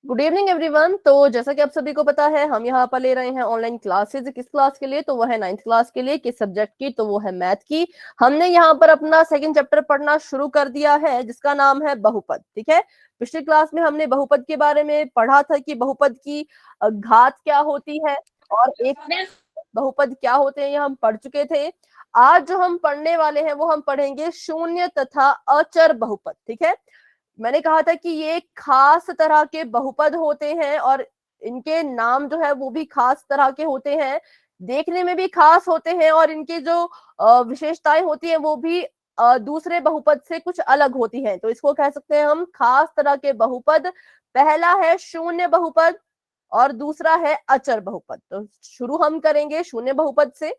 Good evening everyone. तो जैसा कि आप सभी को पता है, हम यहाँ पर ले रहे हैं ऑनलाइन क्लासेज। किस क्लास के लिए? तो वो है 9th क्लास के लिए। किस सब्जेक्ट की? तो वो है मैथ की। हमने यहाँ पर अपना सेकंड चैप्टर पढ़ना शुरू कर दिया है, जिसका नाम है बहुपद। ठीक है, पिछली क्लास में हमने बहुपद के बारे में पढ़ा था कि बहुपद की घात क्या होती है और एक बहुपद क्या होते हैं, ये हम पढ़ चुके थे। आज जो हम पढ़ने वाले हैं वो हम पढ़ेंगे शून्य तथा अचर बहुपद। ठीक है, मैंने कहा था कि ये खास तरह के बहुपद होते हैं और इनके नाम जो है वो भी खास तरह के होते हैं, देखने में भी खास होते हैं और इनकी जो विशेषताएं होती हैं वो भी दूसरे बहुपद से कुछ अलग होती हैं। तो इसको कह सकते हैं हम खास तरह के बहुपद। पहला है शून्य बहुपद और दूसरा है अचर बहुपद। तो शुरू हम करेंगे शून्य बहुपद से।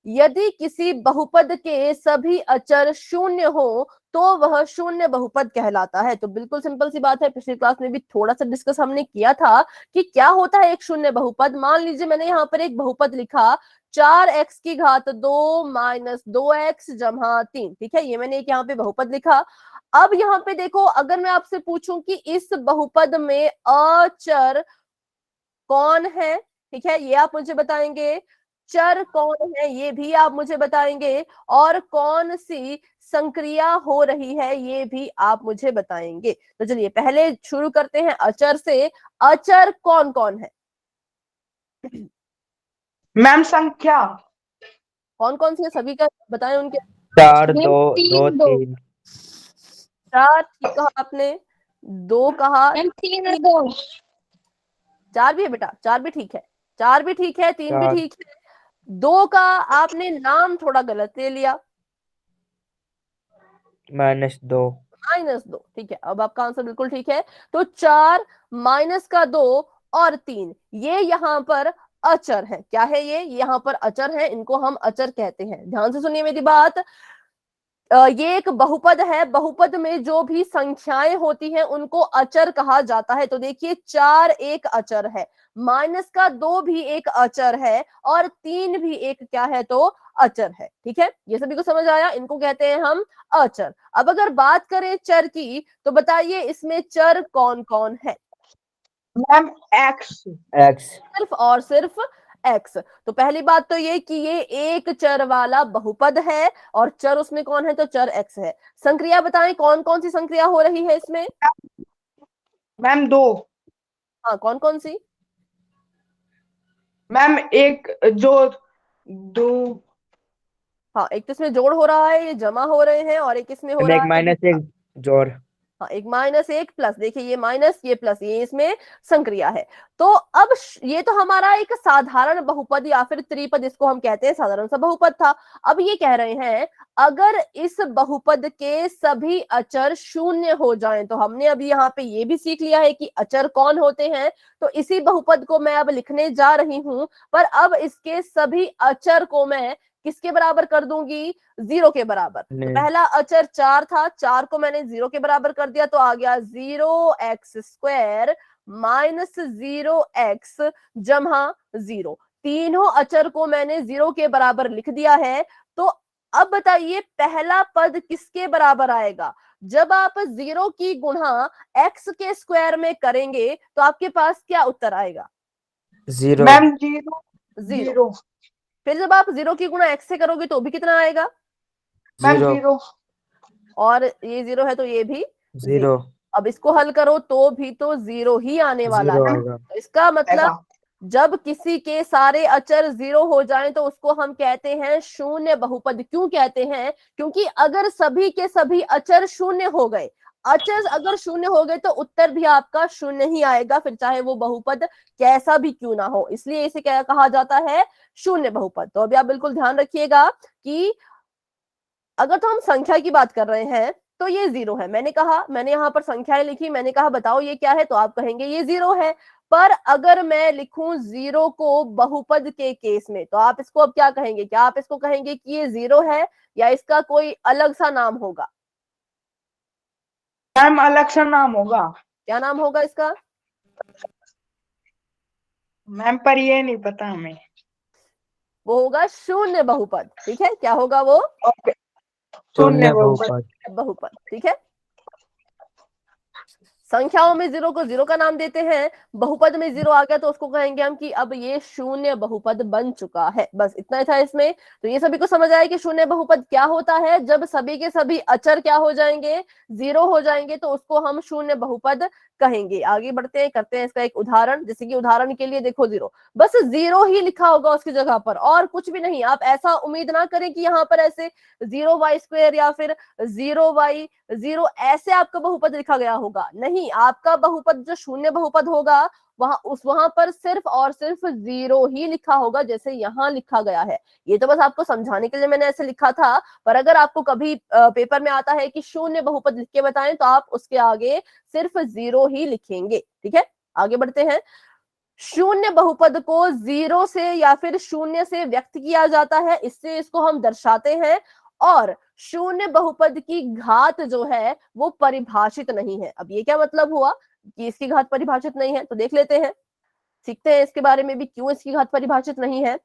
यदि किसी बहुपद के सभी अचर शून्य हो तो वह शून्य बहुपद कहलाता है। तो बिल्कुल सिंपल सी बात है, पिछली क्लास में भी थोड़ा सा डिस्कस हमने किया था कि क्या होता है एक शून्य बहुपद। मान लीजिए मैंने यहाँ पर एक बहुपद लिखा 4x की घात 2 माइनस 2x जमा 3। ठीक है, ये मैंने एक यहाँ पे बहुपद लिखा। अब यहाँ पे देखो, अगर मैं आपसे पूछूं कि इस बहुपद में अचर कौन है, ठीक है, ये आप मुझे बताएंगे। चर कौन है, ये भी आप मुझे बताएंगे। और कौन सी संक्रिया हो रही है, ये भी आप मुझे बताएंगे। तो चलिए पहले शुरू करते हैं अचर से। अचर कौन कौन है? मैम संख्या कौन कौन सी है, सभी का बताएं उनके। 4 2 2 3। 4 ठीक कहा आपने, 2 कहा, 3 और 2। 4 भी है बेटा, 4 भी ठीक है, 4 भी ठीक है, 3 भी 4 ठीक है। 2 का आपने नाम थोड़ा गलत ले लिया, -2। -2। ठीक है, अब आपका आंसर बिल्कुल ठीक है। तो 4 माइनस का 2 और 3, ये यहाँ पर अचर है। क्या है ये? यहाँ पर अचर है, इनको हम अचर कहते हैं। ध्यान से सुनिए मेरी बात। ये एक बहुपद है, बहुपद में जो भी संख्याएं होती हैं उनको अचर कहा जाता है। तो देखिए 4 एक अचर है, माइनस का 2 भी एक अचर है और 3 भी एक क्या है? तो अचर है। ठीक है, ये सभी को समझ आया? इनको कहते हैं हम अचर। अब अगर बात करें चर की, तो बताइए इसमें चर कौन कौन है? मैम एक्स सिर्फ और सिर्फ x। तो पहली बात तो ये कि ये एक चर वाला बहुपद है और चर उसमें कौन है? तो चर x है। संक्रिया बताएं, कौन कौन सी संक्रिया हो रही है इसमें? मैम 2। हाँ, कौन कौन सी? मैम एक जो 2। हाँ, एक तो इसमें जोड़ हो रहा है, ये जमा हो रहे हैं, और एक इसमें हो एक रहा है -1 जोड़। हाँ, एक माइनस एक प्लस। देखिए ये माइनस ये प्लस, ये इसमें संक्रिया है। तो अब ये तो हमारा एक साधारण बहुपद या फिर त्रिपद, इसको हम कहते हैं, साधारण सा बहुपद था। अब ये कह रहे हैं अगर इस बहुपद के सभी अचर शून्य हो जाएं, तो हमने अभी यहाँ पे ये भी सीख लिया है कि अचर कौन होते हैं। तो इसी बहुपद को मैं अब लिखने जा रही हूं, पर अब इसके सभी अचर को मैं किसके बराबर कर दूंगी? 0 के बराबर। तो पहला अचर 4 था, 4 को मैंने 0 के बराबर कर दिया, तो आ गया 0x² माइनस 0x जमा 0। तीनों अचर को मैंने 0 के बराबर लिख दिया है। तो अब बताइए पहला पद किसके बराबर आएगा? जब आप 0 की गुणा x के स्क्वायर में करेंगे तो आपके पास क्या उत्तर आएगा? 0। मैम 0। फिर जब आप 0 की गुणा x से करोगे तो भी कितना आएगा? मैम 0 0। और ये 0 है तो ये भी 0 अब इसको हल करो तो भी तो 0 ही आने वाला 0 है। आएगा। तो इसका मतलब जब किसी के सारे अचर 0 हो जाएं तो उसको हम कहते हैं शून्य बहुपद। क्यों कहते हैं? क्योंकि अगर सभी के सभी अचर शून्य हो गए, अचर अगर शून्य हो गए, तो उत्तर भी आपका शून्य ही आएगा, फिर चाहे वो बहुपद कैसा भी क्यों ना हो। इसलिए इसे क्या कहा जाता है? शून्य बहुपद। तो अभी आप बिल्कुल ध्यान रखिएगा कि अगर तो हम संख्या की बात कर रहे हैं तो ये 0 है। मैंने कहा, मैंने यहाँ पर संख्याएं लिखी, मैंने कहा बताओ ये क्या है, तो आप कहेंगे ये 0 है। पर अगर मैं लिखूं 0 को बहुपद के केस में, तो आप इसको अब क्या कहेंगे? क्या आप इसको कहेंगे कि ये 0 है या इसका कोई अलग सा नाम होगा? मैम अलग सा नाम होगा। क्या नाम होगा इसका? मैम पर ये नहीं पता हमें। वो होगा शून्य बहुपद। ठीक है, क्या होगा वो? ओके, शून्य बहुपद। बहुपद। ठीक है, संख्याओं में जीरो को जीरो का नाम देते हैं, बहुपद में जीरो आ गया तो उसको कहेंगे हम कि अब ये शून्य बहुपद बन चुका है। बस इतना ही था इसमें। तो ये सभी को समझ आया कि शून्य बहुपद क्या होता है। जब सभी के सभी अचर क्या हो जाएंगे, जीरो हो जाएंगे, तो उसको हम शून्य बहुपद कहेंगे। आगे बढ़ते हैं, करते हैं इसका एक उदाहरण। जैसे कि उदाहरण के लिए देखो, जीरो, बस जीरो ही लिखा होगा उसकी जगह पर और कुछ भी नहीं। आप ऐसा उम्मीद ना करें कि यहाँ पर ऐसे 0y² या फिर 0y0 ऐसे आपका बहुपद लिखा गया होगा। नहीं, आपका बहुपद जो शून्य बहुपद होगा वहां पर सिर्फ और सिर्फ जीरो ही लिखा होगा, जैसे यहाँ लिखा गया है। ये तो बस आपको समझाने के लिए मैंने ऐसे लिखा था, पर अगर आपको कभी पेपर में आता है कि शून्य बहुपद लिख के बताएं तो आप उसके आगे सिर्फ जीरो ही लिखेंगे। ठीक है, आगे बढ़ते हैं। शून्य बहुपद को जीरो से या फिर शून्य से व्यक्त किया जाता है, इससे इसको हम दर्शाते हैं। और शून्य बहुपद की घात जो है वो परिभाषित नहीं है। अब ये क्या मतलब हुआ कि इसकी घात परिभाषित नहीं है? तो देख लेते हैं, सीखते हैं इसके बारे में भी, क्यों इसकी घात परिभाषित नहीं है।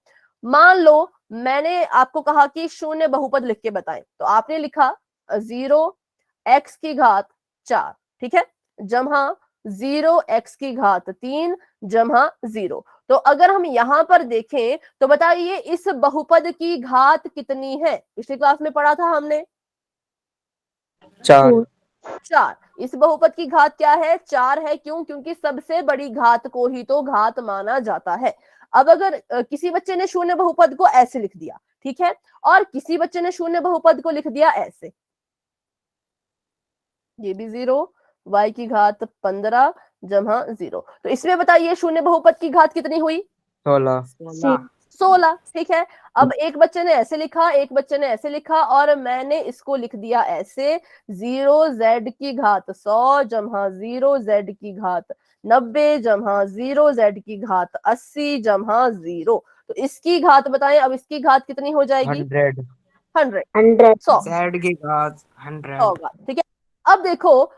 मान लो मैंने आपको कहा कि शून्य बहुपद लिख के बताएं, तो आपने लिखा 0x की घात 4, ठीक है, जमा 0x की घात 3 जमा 0। तो अगर हम यहां पर देखें तो बताइए इस बहुपद की घात कितनी है? पिछली क्लास में पढ़ा था हमने 4। 4। इस बहुपद की घात क्या है? 4 है। क्यों? क्योंकि सबसे बड़ी घात को ही तो घात माना जाता है। अब अगर किसी बच्चे ने शून्य बहुपद को ऐसे लिख दिया, ठीक है, और किसी बच्चे ने शून्य बहुपद को लिख दिया ऐसे, ये भी 0, y की घात 15 जमा 0, तो इसमें बताइए शून्य बहुपद की घात कितनी हुई? 16। 16। ठीक है, अब एक बच्चे ने ऐसे लिखा, एक बच्चे ने ऐसे लिखा, और मैंने इसको लिख दिया ऐसे 0z की घात 100 जमा 0z की घात 90 जमा 0z की घात 80 जमा 0। तो इसकी घात बताएं, अब इसकी घात कितनी हो जाएगी? 100। 100, 100 Z की घात 100। होगा। ठीक है, अब देखो,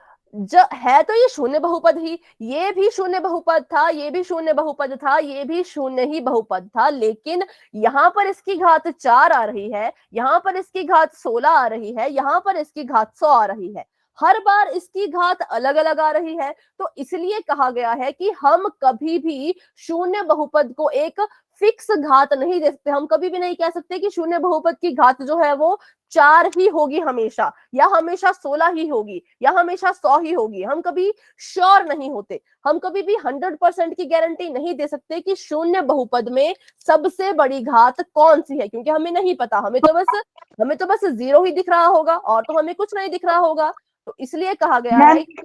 है तो ये शून्य बहुपद ही, ये भी शून्य बहुपद था, ये भी शून्य बहुपद था, ये भी शून्य ही बहुपद था, लेकिन यहाँ पर इसकी घात 4 आ रही है, यहाँ पर इसकी घात 16 आ रही है, यहाँ पर इसकी घात 100 आ रही है। हर बार इसकी घात अलग अलग आ रही है। तो इसलिए कहा गया है कि हम कभी भी शून्य बहुपद को एक फिक्स घात नहीं दे सकते। हम कभी भी नहीं कह सकते कि शून्य बहुपद की घात जो है वो 4 ही होगी हमेशा, या हमेशा 16 ही होगी, या हमेशा 100 ही होगी। हम कभी श्योर नहीं होते, हम कभी भी 100% की गारंटी नहीं दे सकते कि शून्य बहुपद में सबसे बड़ी घात कौन सी है, क्योंकि हमें नहीं पता। हमें तो बस 0 ही दिख रहा होगा और तो हमें कुछ नहीं दिख रहा होगा। तो इसलिए कहा गया है कि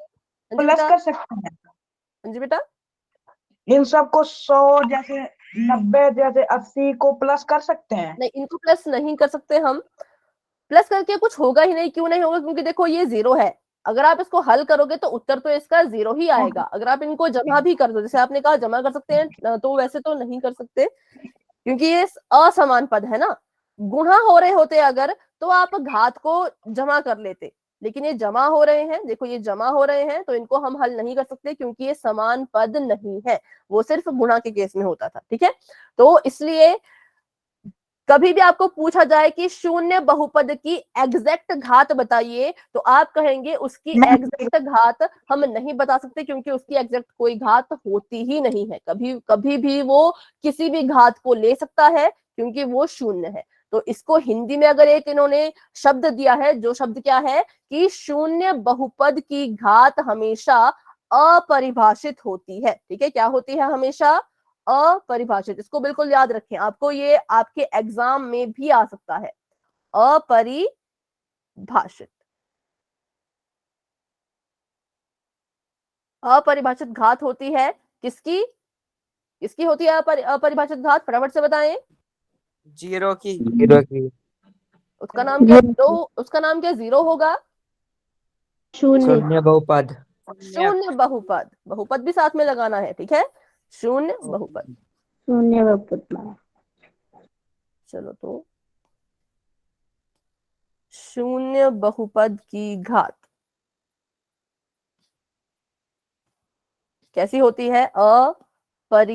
प्लस कर सकते हैं जी बेटा, इन सबको 100 जैसे 90 जैसे 80 को प्लस कर सकते हैं। नहीं, इनको प्लस नहीं कर सकते हम। प्लस करके कुछ होगा ही नहीं। क्यों नहीं होगा? क्योंकि देखो ये 0 है, अगर आप इसको हल करोगे तो उत्तर तो इसका 0 ही आएगा। अगर आप इनको जमा भी कर दो, जैसे आपने कहा जमा कर सकते हैं, तो वैसे तो नहीं कर सकते, क्योंकि ये असमान पद है ना। गुणा हो रहे होते अगर, तो आप घात को जमा कर लेते, लेकिन ये जमा हो रहे हैं, देखो ये जमा हो रहे हैं, तो इनको हम हल नहीं कर सकते क्योंकि ये समान पद नहीं है, वो सिर्फ गुणा के केस में होता था। ठीक है, तो इसलिए कभी भी आपको पूछा जाए कि शून्य बहुपद की एग्जैक्ट घात बताइए, तो आप कहेंगे उसकी एग्जैक्ट घात हम नहीं बता सकते, क्योंकि उसकी एग्जैक्ट कोई घात होती ही नहीं है। कभी कभी भी वो किसी भी घात को ले सकता है, क्योंकि वो शून्य है। तो इसको हिंदी में अगर एक इन्होंने शब्द दिया है, जो शब्द क्या है कि शून्य बहुपद की घात हमेशा अपरिभाषित होती है। ठीक है, क्या होती है? हमेशा अपरिभाषित। इसको बिल्कुल याद रखें, आपको ये आपके एग्जाम में भी आ सकता है, अपरिभाषित। अपरिभाषित घात होती है किसकी? किसकी होती है अपरिभाषित घात? फटाफट से बताएं। 0 की। उसका नाम क्या? तो उसका नाम क्या 0 होगा? शून्य बहुपद। शून्य बहुपद। बहुपद भी साथ में लगाना है, ठीक है, शून्य बहुपद। शून्य बहुपद। चलो, तो शून्य बहुपद की घात कैसी होती है? अपरिभाषित।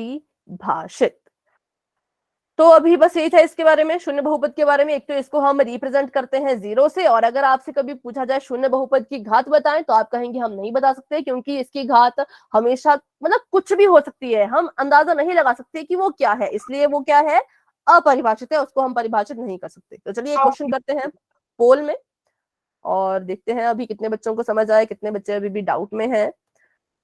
तो अभी बस यही था इसके बारे में, शून्य बहुपद के बारे में। एक तो इसको हम रिप्रेजेंट करते हैं 0 से, और अगर आपसे कभी पूछा जाए शून्य बहुपद की घात बताएं तो आप कहेंगे हम नहीं बता सकते, क्योंकि इसकी घात हमेशा मतलब कुछ भी हो सकती है, हम अंदाजा नहीं लगा सकते कि वो क्या है, इसलिए वो क्या है, अपरिभाषित है, उसको हम परिभाषित नहीं कर सकते। तो चलिए एक क्वेश्चन करते हैं पोल में और देखते हैं अभी कितने बच्चों को समझ आए, कितने बच्चे अभी भी डाउट में हैं।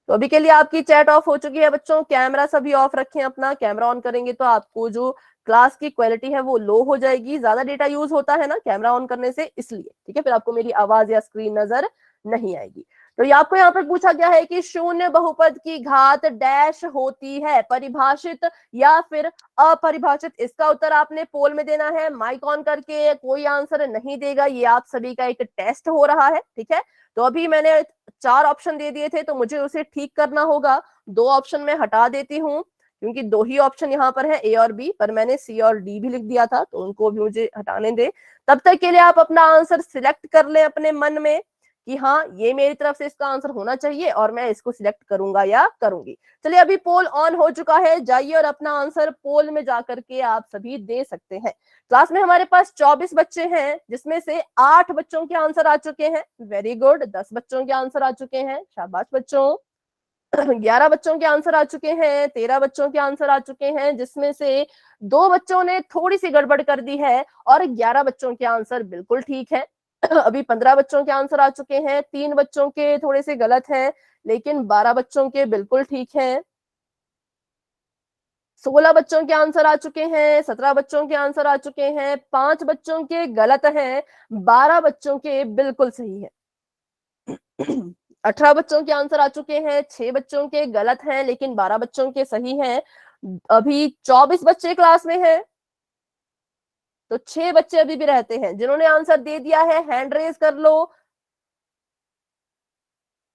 तो अभी के लिए आपकी चैट ऑफ हो चुकी है बच्चों, कैमरा सभी ऑफ रखें, अपना कैमरा ऑन करेंगे तो आपको जो क्लास की क्वालिटी है वो लो हो जाएगी, ज्यादा डेटा यूज होता है ना कैमरा ऑन करने से, इसलिए ठीक है, फिर आपको मेरी आवाज या स्क्रीन नजर नहीं आएगी। तो ये आपको यहाँ पर पूछा गया है कि शून्य बहुपद की घात डैश होती है, परिभाषित या फिर अपरिभाषित। इसका उत्तर आपने पोल में देना है माइक ऑन करके, कोई आंसर नहीं देगा, ये आप सभी का एक टेस्ट हो रहा है, ठीक है। तो अभी मैंने 4 ऑप्शन दे दिए थे तो मुझे उसे ठीक करना होगा, 2 ऑप्शन में हटा देती हूँ, क्योंकि 2 ही ऑप्शन यहाँ पर है, ए और बी, पर मैंने सी और डी भी लिख दिया था, तो उनको भी मुझे हटाने दे। तब तक के लिए आप अपना आंसर सिलेक्ट कर लें अपने मन में कि हाँ ये मेरी तरफ से इसका आंसर होना चाहिए और मैं इसको सिलेक्ट करूंगा या करूंगी। चलिए अभी पोल ऑन हो चुका है, जाइए और अपना आंसर पोल में जाकर के आप सभी दे सकते हैं। क्लास में हमारे पास 24 बच्चे हैं, जिसमें से 8 बच्चों के आंसर आ चुके हैं, वेरी गुड। 10 बच्चों के आंसर आ चुके हैं, शाबाश बच्चों। 11 बच्चों के आंसर आ चुके हैं, 13 बच्चों के आंसर आ चुके हैं, जिसमें से 2 बच्चों ने थोड़ी सी गड़बड़ कर दी है और 11 बच्चों के आंसर बिल्कुल ठीक है। अभी 15 बच्चों के आंसर आ चुके हैं, 3 बच्चों के थोड़े से गलत हैं, लेकिन 12 बच्चों के बिल्कुल ठीक हैं। 16 बच्चों के आंसर आ चुके हैं, 17 बच्चों के आंसर आ चुके हैं, 5 बच्चों के गलत हैं, 12 बच्चों के बिल्कुल सही है। 18 बच्चों के आंसर आ चुके हैं, 6 बच्चों के गलत हैं, लेकिन 12 बच्चों के सही हैं। अभी 24 बच्चे क्लास में हैं, तो 6 बच्चे अभी भी रहते हैं। जिन्होंने आंसर दे दिया है हैंड रेज कर लो।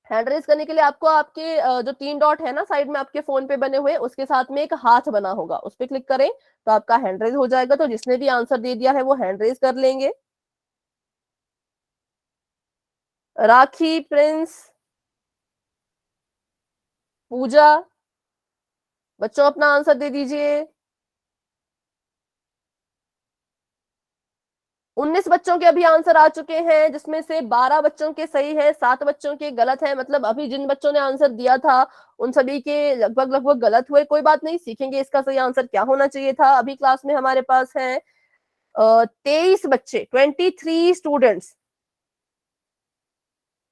हैंड रेज करने के लिए आपको आपके जो 3 डॉट है ना साइड में आपके फोन पे बने हुए, उसके साथ में एक हाथ बना होगा, उस पर क्लिक करें तो आपका हैंड रेज हो जाएगा। तो जिसने भी आंसर दे दिया है वो हैंड रेज कर लेंगे। राखी, प्रिंस, पूजा, बच्चों अपना आंसर दे दीजिए। 19 बच्चों के अभी आंसर आ चुके हैं, जिसमें से 12 बच्चों के सही है, 7 बच्चों के गलत है। मतलब अभी जिन बच्चों ने आंसर दिया था उन सभी के लगभग लगभग गलत हुए, कोई बात नहीं, सीखेंगे इसका सही आंसर क्या होना चाहिए था। अभी क्लास में हमारे पास है 23 बच्चे, 23 स्टूडेंट्स।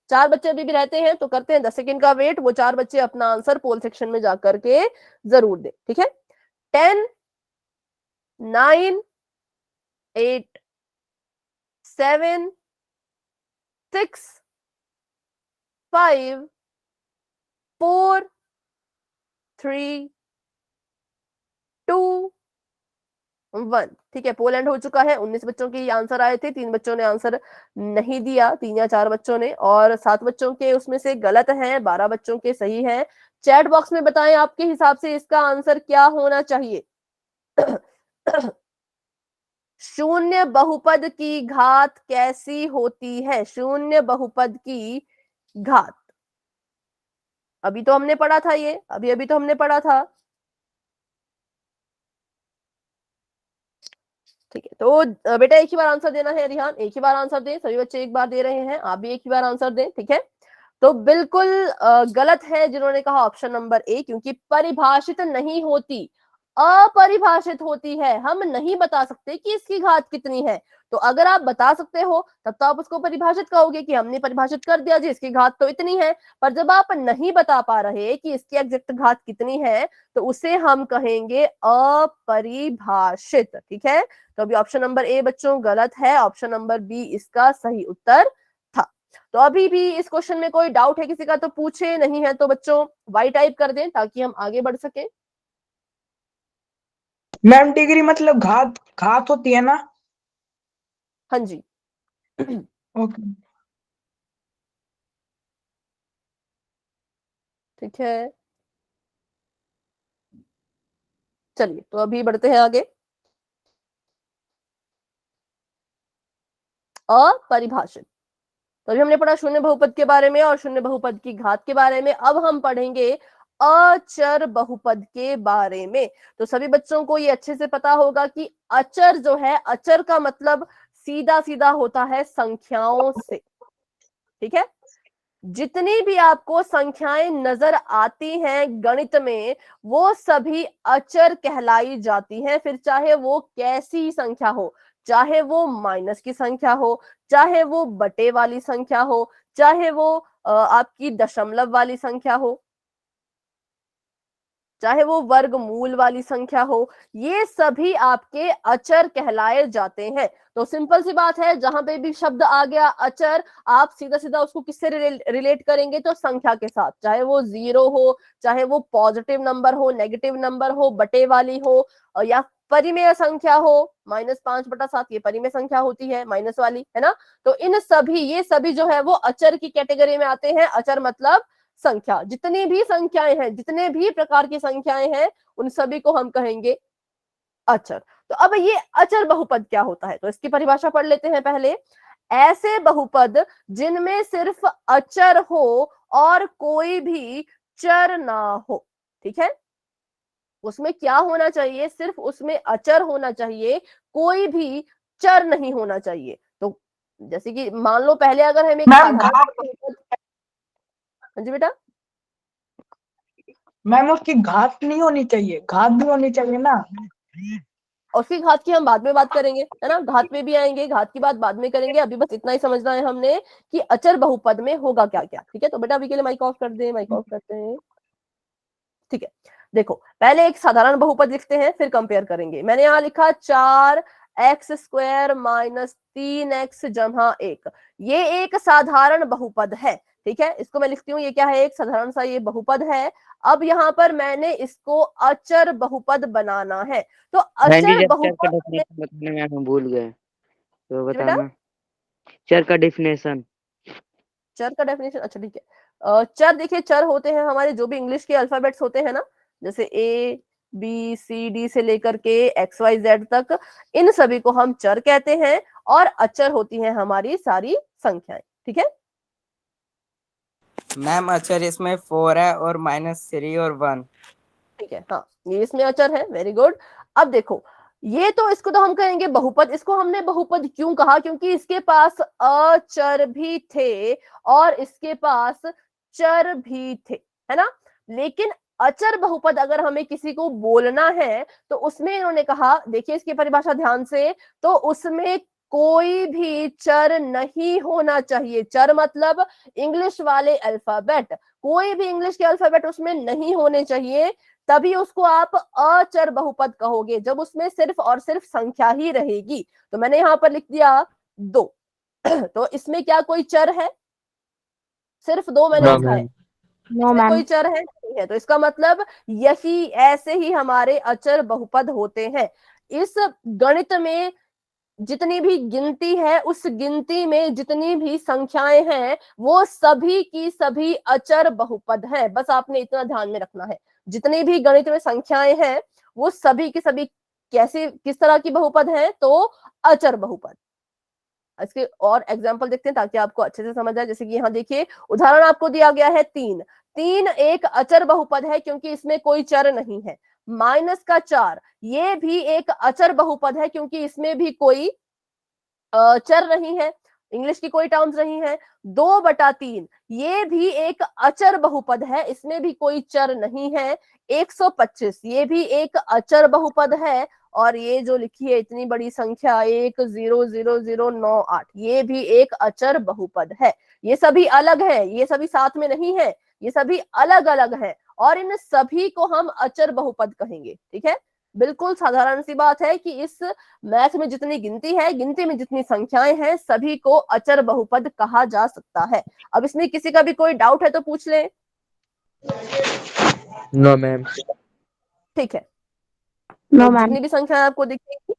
4 बच्चे अभी भी रहते हैं, तो करते हैं 10 सेकंड का वेट। वो 4 बच्चे अपना आंसर पोल सेक्शन में जाकर के जरूर दे, ठीक है। 10, 9, 8, 7, 6, 5, 4, 3, 2, 1, ठीक है। पोल एंड हो चुका है। 19 बच्चों के आंसर आए थे, 3 बच्चों ने आंसर नहीं दिया, 3 या 4 बच्चों ने, और 7 बच्चों के उसमें से गलत हैं, 12 बच्चों के सही हैं। चैट बॉक्स में बताएं आपके हिसाब से इसका आंसर क्या होना चाहिए। शून्य बहुपद की घात कैसी होती है? शून्य बहुपद की घात अभी तो हमने पढ़ा था, ये अभी अभी तो हमने पढ़ा था, ठीक है। तो बेटा एक ही बार आंसर देना है, रिहान एक ही बार आंसर दे, सभी बच्चे एक बार दे रहे हैं, आप भी एक ही बार आंसर दें, ठीक है। तो बिल्कुल गलत है जिन्होंने कहा ऑप्शन नंबर ए, क्योंकि परिभाषित नहीं होती, अपरिभाषित होती है। हम नहीं बता सकते कि इसकी घात कितनी है। तो अगर आप बता सकते हो तब तो आप उसको परिभाषित कहोगे कि हमने परिभाषित कर दिया जी इसकी घात तो इतनी है। पर जब आप नहीं बता पा रहे कि इसकी एग्जैक्ट घात कितनी है तो उसे हम कहेंगे अपरिभाषित, ठीक है। तो अभी ऑप्शन नंबर ए बच्चों गलत है, ऑप्शन नंबर बी इसका सही उत्तर था। तो अभी भी इस क्वेश्चन में कोई डाउट है किसी का तो पूछे, नहीं है तो बच्चों वाई टाइप कर दें ताकि हम आगे बढ़ सके। मैम डिग्री मतलब घात घात होती है ना? हाँ जी। ओके। ठीक है, चलिए तो अभी बढ़ते हैं आगे। अपरिभाषित, तो अभी हमने पढ़ा शून्य बहुपद के बारे में और शून्य बहुपद की घात के बारे में। अब हम पढ़ेंगे अचर बहुपद के बारे में। तो सभी बच्चों को ये अच्छे से पता होगा कि अचर जो है, अचर का मतलब सीधा सीधा होता है संख्याओं से, ठीक है। जितनी भी आपको संख्याएं नजर आती हैं गणित में, वो सभी अचर कहलाई जाती हैं, फिर चाहे वो कैसी संख्या हो, चाहे वो माइनस की संख्या हो, चाहे वो बटे वाली संख्या हो, चाहे वो आपकी दशमलव वाली संख्या हो, चाहे वो वर्गमूल वाली संख्या हो, ये सभी आपके अचर कहलाए जाते हैं। तो सिंपल सी बात है, जहां पे भी शब्द आ गया अचर, आप सीधा सीधा उसको किससे रिलेट करेंगे, तो संख्या के साथ, चाहे वो 0 हो, चाहे वो पॉजिटिव नंबर हो, नेगेटिव नंबर हो, बटे वाली हो, या परिमेय संख्या हो। -5/7 ये परिमेय संख्या होती है, माइनस वाली, है ना। तो इन सभी, ये सभी जो है वो अचर की कैटेगरी में आते हैं। अचर मतलब संख्या, जितनी भी संख्याएं हैं, जितने भी प्रकार की संख्याएं हैं, उन सभी को हम कहेंगे अचर। तो अब ये अचर बहुपद क्या होता है, तो इसकी परिभाषा पढ़ लेते हैं पहले। ऐसे बहुपद जिनमें सिर्फ अचर हो और कोई भी चर ना हो, ठीक है। उसमें क्या होना चाहिए, सिर्फ उसमें अचर होना चाहिए, कोई भी चर नहीं होना चाहिए। तो जैसे कि मान लो पहले अगर हम एक मैम साधारण बहुपद, हाँ जी बेटा, मैम उसकी घात नहीं होनी चाहिए, घात भी होनी चाहिए ना। उसकी घात की हम बाद में बात करेंगे, है ना, घात में भी आएंगे, घात की बात बाद में करेंगे। अभी बस इतना ही समझना है हमने कि अचर बहुपद में होगा क्या क्या, ठीक है। तो बेटा अभी के लिए माइक ऑफ कर दे, माइक ऑफ करते हैं, ठीक है। देखो पहले एक साधारण बहुपद लिखते हैं, फिर कंपेयर करेंगे। मैंने यहाँ लिखा 4x² - 3x = 1, ये एक साधारण बहुपद है, ठीक है। इसको मैं लिखती हूँ, ये क्या है, एक साधारण सा ये बहुपद है। अब यहाँ पर मैंने इसको अचर बहुपद बनाना है। तो बहन जी अचर जब चर का बहुपद में, डेफिनेशन बताने में हम भूल गए, तो जी बेटा, बताना चर का डेफिनेशन। चर का डेफिनेशन, अच्छा ठीक है। चर देखिए, चर होते हैं हमारे जो भी इंग्लिश के अल्फाबेट्स होते हैं ना, जैसे A B C D से लेकर के XYZ तक, इन सभी को हम चर कहते हैं। और अचर होती हैं हमारी सारी संख्याएं, ठीक है। मैम अचर इसमें 4 है और -3 और 1। ठीक है, हाँ, ये इसमें अचर है, वेरी गुड। अब देखो, ये तो इसको तो हम कहेंगे बहुपद। इसको हमने बहुपद क्यों कहा, क्योंकि इसके पास अचर भी थे और इसके पास चर भी थे, है ना। लेकिन अचर बहुपद अगर हमें किसी को बोलना है, तो उसमें इन्होंने कहा, देखिए इसकी परिभाषा ध्यान से, तो उसमें कोई भी चर नहीं होना चाहिए। चर मतलब इंग्लिश वाले अल्फाबेट, कोई भी इंग्लिश के अल्फाबेट उसमें नहीं होने चाहिए, तभी उसको आप अचर बहुपद कहोगे, जब उसमें सिर्फ और सिर्फ संख्या ही रहेगी। तो मैंने यहां पर लिख दिया 2। तो इसमें क्या कोई चर है, सिर्फ 2 मैंने नो लिखा है, मैम। नो इसमें कोई मैम। चर है नहीं है। तो इसका मतलब यही, ऐसे ही हमारे अचर बहुपद होते हैं। इस गणित में जितनी भी गिनती है, उस गिनती में जितनी भी संख्याएं हैं, वो सभी की सभी अचर बहुपद है। बस आपने इतना ध्यान में रखना है, जितनी भी गणित में संख्याएं हैं, वो सभी की सभी कैसे, किस तरह की बहुपद है, तो अचर बहुपद। इसके और एग्जाम्पल देखते हैं ताकि आपको अच्छे से समझ आए। जैसे कि यहाँ देखिए, उदाहरण आपको दिया गया है 3। 3 एक अचर बहुपद है क्योंकि इसमें कोई चर नहीं है। -4 ये भी एक अचर बहुपद है क्योंकि इसमें भी कोई चर नहीं है, इंग्लिश की कोई टर्म्स नहीं है। 2/3 ये भी एक अचर बहुपद है, इसमें भी कोई चर नहीं है। 125 ये भी एक अचर बहुपद है। और ये जो लिखी है इतनी बड़ी संख्या 100098, ये भी एक अचर बहुपद है। ये सभी अलग है, ये सभी साथ में नहीं है, ये सभी अलग अलग है, और इन सभी को हम अचर बहुपद कहेंगे, ठीक है। बिल्कुल साधारण सी बात है कि इस मैथ में जितनी गिनती है, गिनती में जितनी संख्याएं हैं, सभी को अचर बहुपद कहा जा सकता है। अब इसमें किसी का भी कोई डाउट है तो पूछ ले। No ma'am. ठीक है, नो तो मैम। जितनी भी संख्याएं आपको दिखेंगी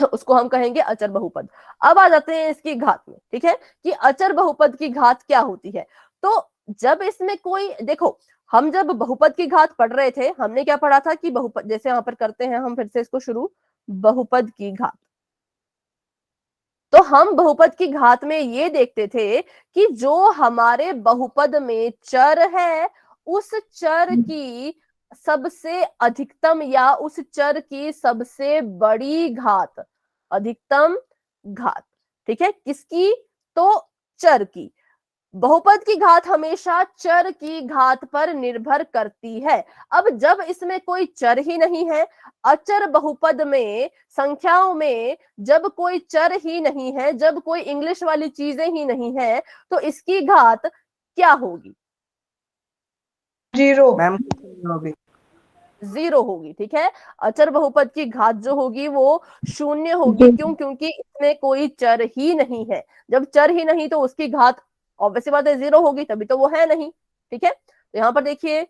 उसको हम कहेंगे अचर बहुपद। अब आ जाते हैं इसकी घात में, ठीक है, कि अचर बहुपद की घात क्या होती है। तो जब इसमें कोई, देखो हम जब बहुपद की घात पढ़ रहे थे, हमने क्या पढ़ा था कि बहुपद, जैसे यहाँ पर करते हैं हम फिर से इसको शुरू, बहुपद की घात। तो हम बहुपद की घात में ये देखते थे कि जो हमारे बहुपद में चर है उस चर की सबसे अधिकतम या उस चर की सबसे बड़ी घात, अधिकतम घात, ठीक है, किसकी? तो चर की। बहुपद की घात हमेशा चर की घात पर निर्भर करती है। अब जब इसमें कोई चर ही नहीं है, अचर बहुपद में, संख्याओं में जब कोई चर ही नहीं है, जब कोई इंग्लिश वाली चीजें ही नहीं है, तो इसकी घात क्या होगी? 0। मैम कुछ नहीं होगी। 0 होगी, ठीक है। अचर बहुपद की घात जो होगी वो 0 होगी। क्यों? क्योंकि इसमें कोई चर ही नहीं है। जब चर ही नहीं तो उसकी घात ऑब्वियसली बात है 0 होगी, तभी तो वो है नहीं, ठीक है। तो यहाँ पर देखिए,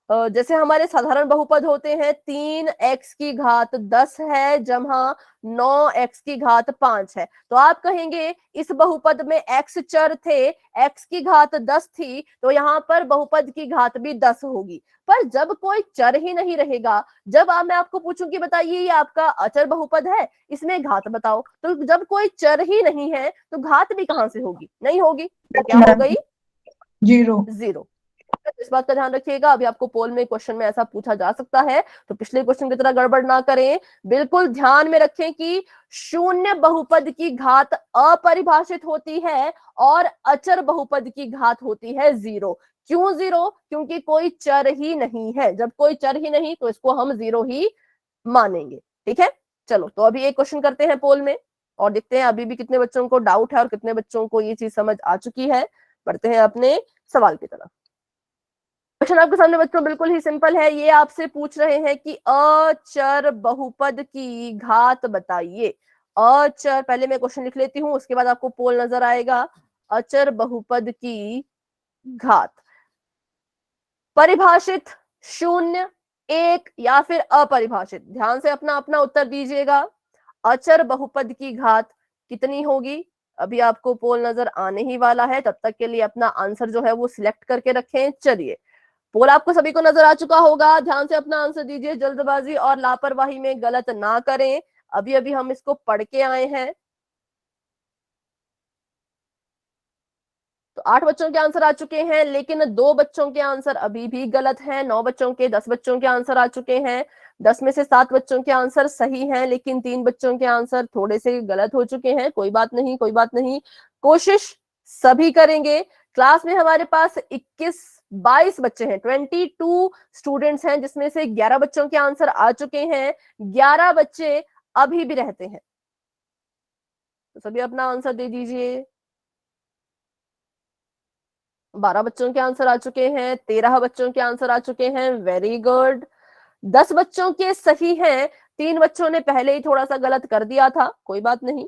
जैसे हमारे साधारण बहुपद होते हैं, 3x की घात 10 है जमा 9x की घात 5 है, तो आप कहेंगे इस बहुपद में x चर थे, x की घात 10 थी, तो यहाँ पर बहुपद की घात भी 10 होगी। पर जब कोई चर ही नहीं रहेगा, जब मैं आपको पूछूंगी बताइए ये आपका अचर बहुपद है, इसमें घात बताओ, तो जब कोई चर ही नहीं है तो घात भी कहां से होगी? नहीं होगी, तो क्या हो गई? 0। 0। इस बात का ध्यान रखिएगा। अभी आपको पोल में क्वेश्चन में ऐसा पूछा जा सकता है, तो पिछले क्वेश्चन की तरह गड़बड़ ना करें। बिल्कुल ध्यान में रखें कि शून्य बहुपद की घात अपरिभाषित होती है और अचर बहुपद की घात होती है 0। क्यों 0? क्योंकि कोई चर ही नहीं है। जब कोई चर ही नहीं तो इसको हम 0 ही मानेंगे, ठीक है। चलो, तो अभी एक क्वेश्चन करते हैं पोल में और देखते हैं अभी भी कितने बच्चों को डाउट है और कितने बच्चों को ये चीज समझ आ चुकी है। बढ़ते हैं अपने सवाल की तरफ। क्वेश्चन आपके सामने बच्चों बिल्कुल ही सिंपल है। ये आपसे पूछ रहे हैं कि अचर बहुपद की घात बताइए। अचर, पहले मैं क्वेश्चन लिख लेती हूं, उसके बाद आपको पोल नजर आएगा। अचर बहुपद की घात, परिभाषित 0, 1 या फिर अपरिभाषित, ध्यान से अपना अपना उत्तर दीजिएगा। अचर बहुपद की घात कितनी होगी? अभी आपको पोल नजर आने ही वाला है, तब तक के लिए अपना आंसर जो है वो सिलेक्ट करके रखें। चलिए, पोल आपको सभी को नजर आ चुका होगा। ध्यान से अपना आंसर दीजिए, जल्दबाजी और लापरवाही में गलत ना करें। अभी अभी हम इसको पढ़ के आए हैं। तो 8 बच्चों के आंसर आ चुके हैं, लेकिन 2 बच्चों के आंसर अभी भी गलत हैं। 9 बच्चों के, 10 बच्चों के आंसर आ चुके हैं। 10 में से 7 बच्चों के आंसर सही हैं, लेकिन 3 बच्चों के आंसर थोड़े से गलत हो चुके हैं। कोई बात नहीं, कोई बात नहीं, कोशिश सभी करेंगे। क्लास में हमारे पास 22 बच्चे हैं, 22 स्टूडेंट्स हैं, जिसमें से 11 बच्चों के आंसर आ चुके हैं, 11 बच्चे अभी भी रहते हैं। तो सभी अपना आंसर दे दीजिए। 12 बच्चों के आंसर आ चुके हैं, 13 बच्चों के आंसर आ चुके हैं, वेरी गुड। 10 बच्चों के सही हैं, 3 बच्चों ने पहले ही थोड़ा सा गलत कर दिया था, कोई बात नहीं।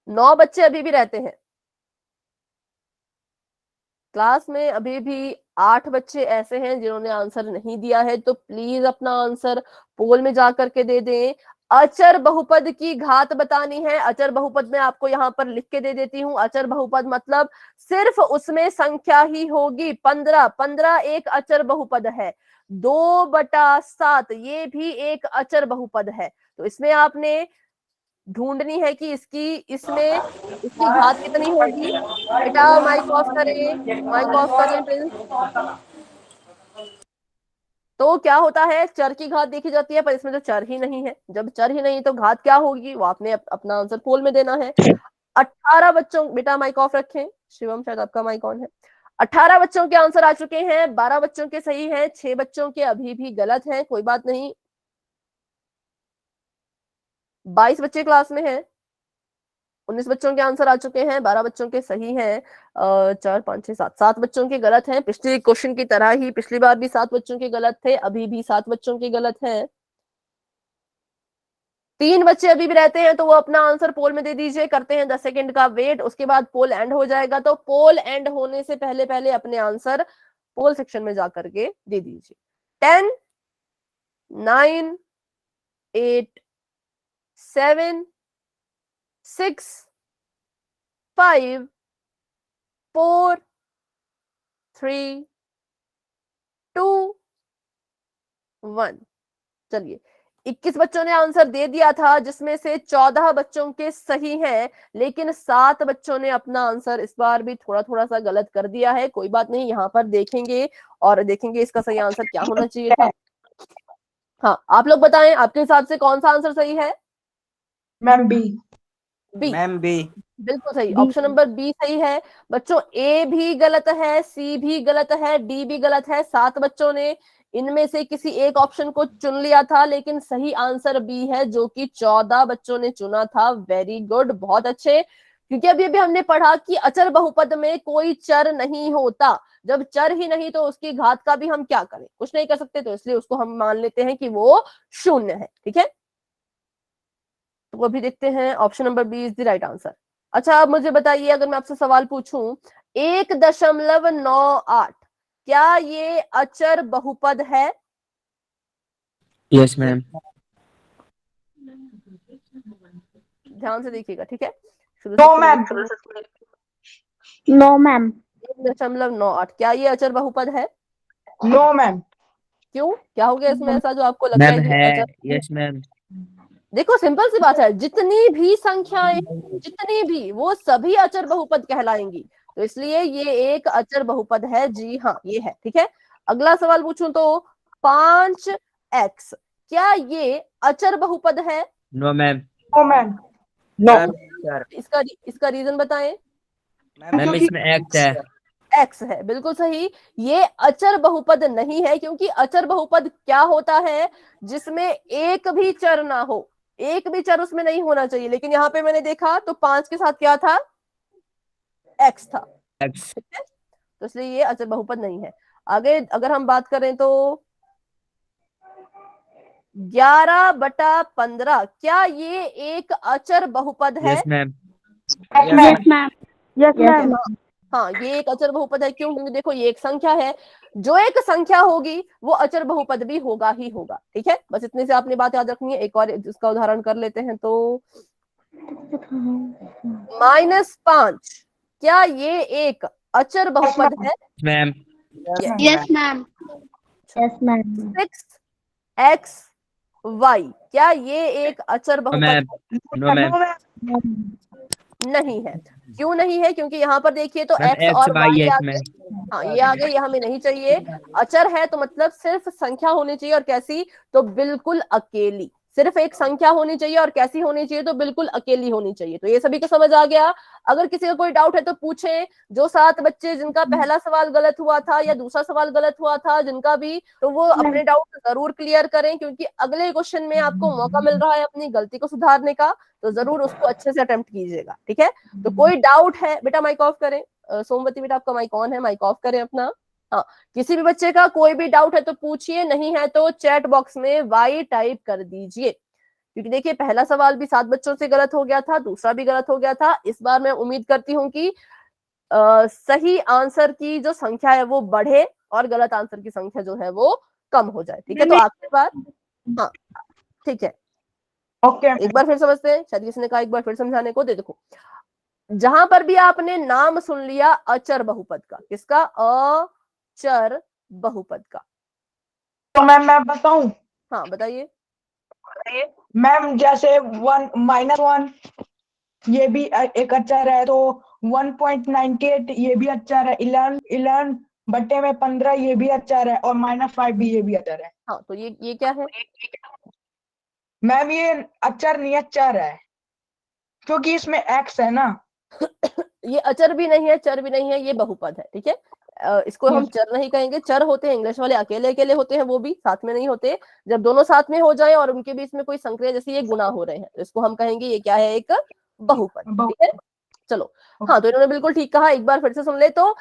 नौ बच्चे अभी भी रहते हैं क्लास में। अभी भी 8 बच्चे ऐसे हैं जिन्होंने आंसर नहीं दिया है, तो प्लीज अपना आंसर पोल में जाकर के दे दें। अचर बहुपद की घात बतानी है। अचर बहुपद में आपको यहां पर लिख के दे देती हूं। अचर बहुपद मतलब सिर्फ उसमें संख्या ही होगी। 15, 15 एक अचर बहुपद है। 2/7 ये भी एक अचर बहुपद है। तो इसमें आपने ढूंढनी है कि इसमें इसकी घात कितनी होगी। बेटा माइक ऑफ करें, माइक ऑफ करें प्लीज। तो क्या होता है, चर की घात देखी जाती है, पर इसमें तो चर ही नहीं है। जब चर ही नहीं तो घात क्या होगी, वो आपने अपना आंसर पोल में देना है। 18 बच्चों, बेटा माइक ऑफ रखें, शिवम शायद आपका माइक ऑन है। 18 बच्चों के आंसर आ चुके हैं, 12 बच्चों के सही हैं, 6 बच्चों के अभी भी गलत हैं, कोई बात नहीं। 22 बच्चे क्लास में हैं, 19 बच्चों के आंसर आ चुके हैं, 12 बच्चों के सही हैं, 4, 5, 6, 7, 7 बच्चों के गलत हैं। पिछले क्वेश्चन की तरह ही पिछली बार भी 7 बच्चों के गलत थे, अभी भी 7 बच्चों के गलत हैं। 3 बच्चे अभी भी रहते हैं, तो वो अपना आंसर पोल में दे दीजिए। करते हैं 10 सेकंड का वेट, उसके बाद पोल एंड हो जाएगा। तो पोल एंड होने से पहले पहले अपने आंसर पोल सेक्शन में जाकर के दे दीजिए। 10, 9, 8, 7, 6, 5, 4, 3, 2, 1। चलिए, 21 बच्चों ने आंसर दे दिया था, जिसमें से 14 बच्चों के सही हैं, लेकिन 7 बच्चों ने अपना आंसर इस बार भी थोड़ा थोड़ा सा गलत कर दिया है। कोई बात नहीं, यहाँ पर देखेंगे और देखेंगे इसका सही आंसर क्या होना चाहिए था। हाँ, आप लोग बताएं आपके हिसाब से कौन सा आंसर सही है। Ma'am B. B, ma'am B. बिल्कुल सही, ऑप्शन नंबर बी सही है बच्चों। ए भी गलत है, सी भी गलत है, डी भी गलत है। 7 बच्चों ने इनमें से किसी एक ऑप्शन को चुन लिया था, लेकिन सही आंसर बी है, जो कि 14 बच्चों ने चुना था। वेरी गुड, बहुत अच्छे। क्योंकि अभी अभी हमने पढ़ा कि अचर बहुपद में कोई चर नहीं होता। जब चर ही नहीं तो उसकी घात का भी हम क्या करें, कुछ नहीं कर सकते, तो इसलिए उसको हम मान लेते हैं कि वो शून्य है। ठीक है, तो अभी देखते हैं, option number B is the right answer. अच्छा, अब मुझे बताइए, अगर मैं आपसे सवाल पूछूं 1.98, क्या ये अचर बहुपद है? Yes ma'am. ध्यान से देखिएगा, ठीक है, शुरू नो से मैम। No ma'am. 1.98, क्या ये अचर बहुपद है? No ma'am. क्यों, क्या हो गया इसमें ऐसा जो आपको लगता मैम है कि है। अचर? Yes ma'am. देखो, सिंपल सी बात है, जितनी भी संख्याएं, जितनी भी, वो सभी अचर बहुपद कहलाएंगी, तो इसलिए ये एक अचर बहुपद है। जी हाँ, ये है। ठीक है, अगला सवाल पूछूं तो 5x, क्या ये अचर बहुपद है? No ma'am. No ma'am. No. इसका रीजन बताएं। मैम इसमें एक्स है। एक्स है, बिल्कुल सही। ये अचर बहुपद नहीं है, क्योंकि अचर बहुपद क्या होता है, जिसमें एक भी चर ना हो, एक भी चर उसमें नहीं होना चाहिए। लेकिन यहाँ पे मैंने देखा तो 5 के साथ क्या था, एक्स था। एक्स। ठीक है, तो इसलिए ये अचर बहुपद नहीं है। आगे अगर हम बात करें तो 11/15, क्या ये एक अचर बहुपद है? Yes ma'am. Yes ma'am. Yes ma'am. हाँ, ये एक अचर बहुपद है। क्यों? क्योंकि देखो, ये एक संख्या है, जो एक संख्या होगी वो अचर बहुपद भी होगा ही होगा। ठीक है, बस इतने से आपने बात याद रखनी है। एक और इसका उदाहरण कर लेते हैं तो -5, क्या ये एक अचर बहुपद है? Ma'am. Yes ma'am. Yes ma'am. 6xy, क्या ये एक अचर बहुपद मैम। No ma'am. नहीं है? क्यों नहीं है? क्योंकि यहाँ पर देखिए तो मैम x एक्स और वाई y है आ इसमें। गए। हाँ, ये आ गए, ये हमें नहीं चाहिए। अचर है तो मतलब सिर्फ संख्या होनी चाहिए, और कैसी? तो बिल्कुल अकेली। सिर्फ एक संख्या होनी चाहिए, और कैसी होनी चाहिए? तो बिल्कुल अकेली होनी चाहिए। तो ये सभी को समझ आ गया। अगर किसी का कोई डाउट है तो पूछें। जो 7 बच्चे जिनका पहला सवाल गलत हुआ था या दूसरा सवाल गलत हुआ था, जिनका भी, तो वो अपने डाउट जरूर क्लियर करें, क्योंकि अगले क्वेश्चन में आपको मौका मिल रहा है अपनी गलती को सुधारने का। तो जरूर उसको अच्छे से अटेम्प्ट कीजिएगा। ठीक है, तो कोई डाउट है बेटा माइक ऑफ करें। सोमवती बेटा, आपका माइक ऑन है, माइक ऑफ करें अपना। हाँ, किसी भी बच्चे का कोई भी डाउट है तो पूछिए, नहीं है तो चैट बॉक्स में वाई टाइप कर दीजिए। क्योंकि देखिए, पहला सवाल भी 7 बच्चों से गलत हो गया था, दूसरा भी गलत हो गया था। इस बार मैं उम्मीद करती हूँ कि सही आंसर की जो संख्या है वो बढ़े, और गलत आंसर की संख्या जो है वो कम हो जाए। ठीक है, तो आखिरी बार, हाँ ठीक है, ओके। एक बार फिर समझते हैं। शायद किसी ने कहा एक बार फिर समझाने को। देखो, जहां पर भी आपने नाम सुन लिया अचर बहुपद का, किसका? अचर बहुपद का। तो मैम मैं बताऊं? हाँ, बताइए। मैम जैसे 1 -1 ये भी एक अचर है, तो 1.98 ये भी अचर है, 11/15 ये भी अचर है, और -5 भी ये भी अचर है। हाँ, तो ये क्या है? मैम ये अचर नहीं अचर है, क्योंकि इसमें एक्स है ना। ये अचर भी नहीं है, चर भी नहीं है, ये बहुपद है। ठीक है, इसको हम चर नहीं कहेंगे। चर होते हैं इंग्लिश वाले, अकेले अकेले होते हैं, वो भी साथ में नहीं होते। जब दोनों साथ में हो जाए और उनके बीच में कोई संक्रिया, जैसे ये गुना हो रहे हैं, तो इसको हम कहेंगे ये क्या है, एक बहुपद। ठीक है, चलो। हाँ, तो इन्होंने बिल्कुल ठीक कहा, एक बार फिर से सुन ले। तो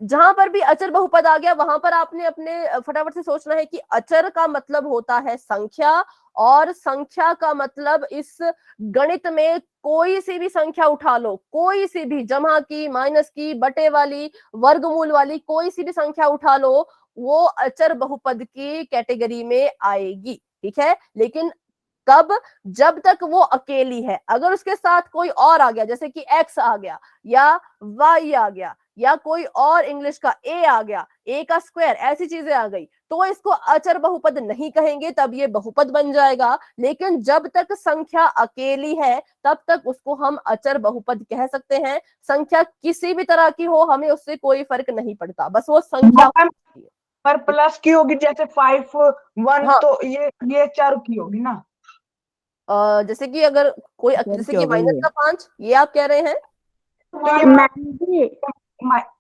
जहां पर भी अचर बहुपद आ गया, वहां पर आपने अपने फटाफट से सोचना है कि अचर का मतलब होता है संख्या, और संख्या का मतलब इस गणित में कोई सी भी संख्या उठा लो, कोई सी भी, जमा की, माइनस की, बटे वाली, वर्गमूल वाली, कोई सी भी संख्या उठा लो, वो अचर बहुपद की कैटेगरी में आएगी। ठीक है, लेकिन कब? जब तक वो अकेली है। अगर उसके साथ कोई और आ गया, जैसे कि x आ गया, या y आ गया, या कोई और इंग्लिश का ए आ गया, ए का स्क्वायर, ऐसी चीजें आ गई, तो इसको अचर बहुपद नहीं कहेंगे, तब ये बहुपद बन जाएगा। लेकिन जब तक संख्या अकेली है तब तक उसको हम अचर बहुपद कह सकते हैं। संख्या किसी भी तरह की हो, हमें उससे कोई फर्क नहीं पड़ता, बस वो संख्या मैम, पर प्लस की होगी, जैसे 5 1, हाँ। तो ये 4 की होगी ना। जैसे कि अगर कोई, जैसे कि माइनस का 5, ये आप कह रहे हैं, तो ये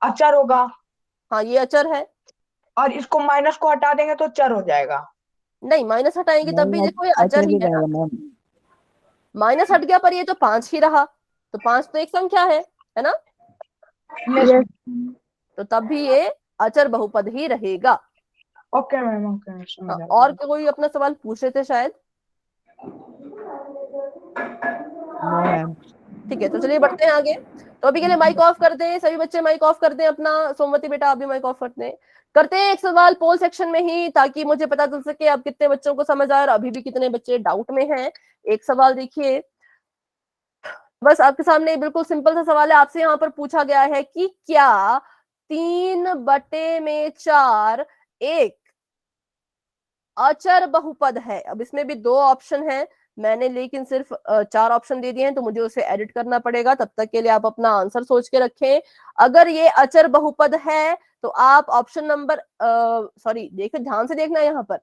अचर होगा, हाँ ये अचर है। और इसको माइनस को हटा देंगे तो चर हो जाएगा। नहीं, माइनस हटाएंगे तब भी देखो ये अचर ही है ना। माइनस हट गया पर ये तो 5 ही रहा, तो 5 तो एक संख्या है ना, यस। तो तब भी ये अचर बहुपद ही रहेगा। ओके मैम, ओके, समझ आ और गया। कोई अपना सवाल पूछ रहे थे शायद? ठीक है, तो चलिए बढ़ते हैं आगे। तो अभी के लिए माइक ऑफ कर दें, सभी बच्चे माइक ऑफ कर दें अपना। सोमवती बेटा आप भी माइक ऑफ कर दें। करते हैं एक सवाल पोल सेक्शन में ही, ताकि मुझे पता चल सके अब कितने बच्चों को समझ आया और अभी भी कितने बच्चे डाउट में हैं। एक सवाल देखिए, बस आपके सामने बिल्कुल सिंपल सा सवाल है। आपसे यहाँ पर पूछा गया है कि क्या 3/4 एक अचर बहुपद है? अब इसमें भी 2 ऑप्शन है, मैंने लेकिन सिर्फ 4 ऑप्शन दे दिए हैं, तो मुझे उसे एडिट करना पड़ेगा। तब तक के लिए आप अपना आंसर सोच के रखें। अगर ये अचर बहुपद है तो आप ऑप्शन नंबर, सॉरी देखिए ध्यान से देखना, यहाँ पर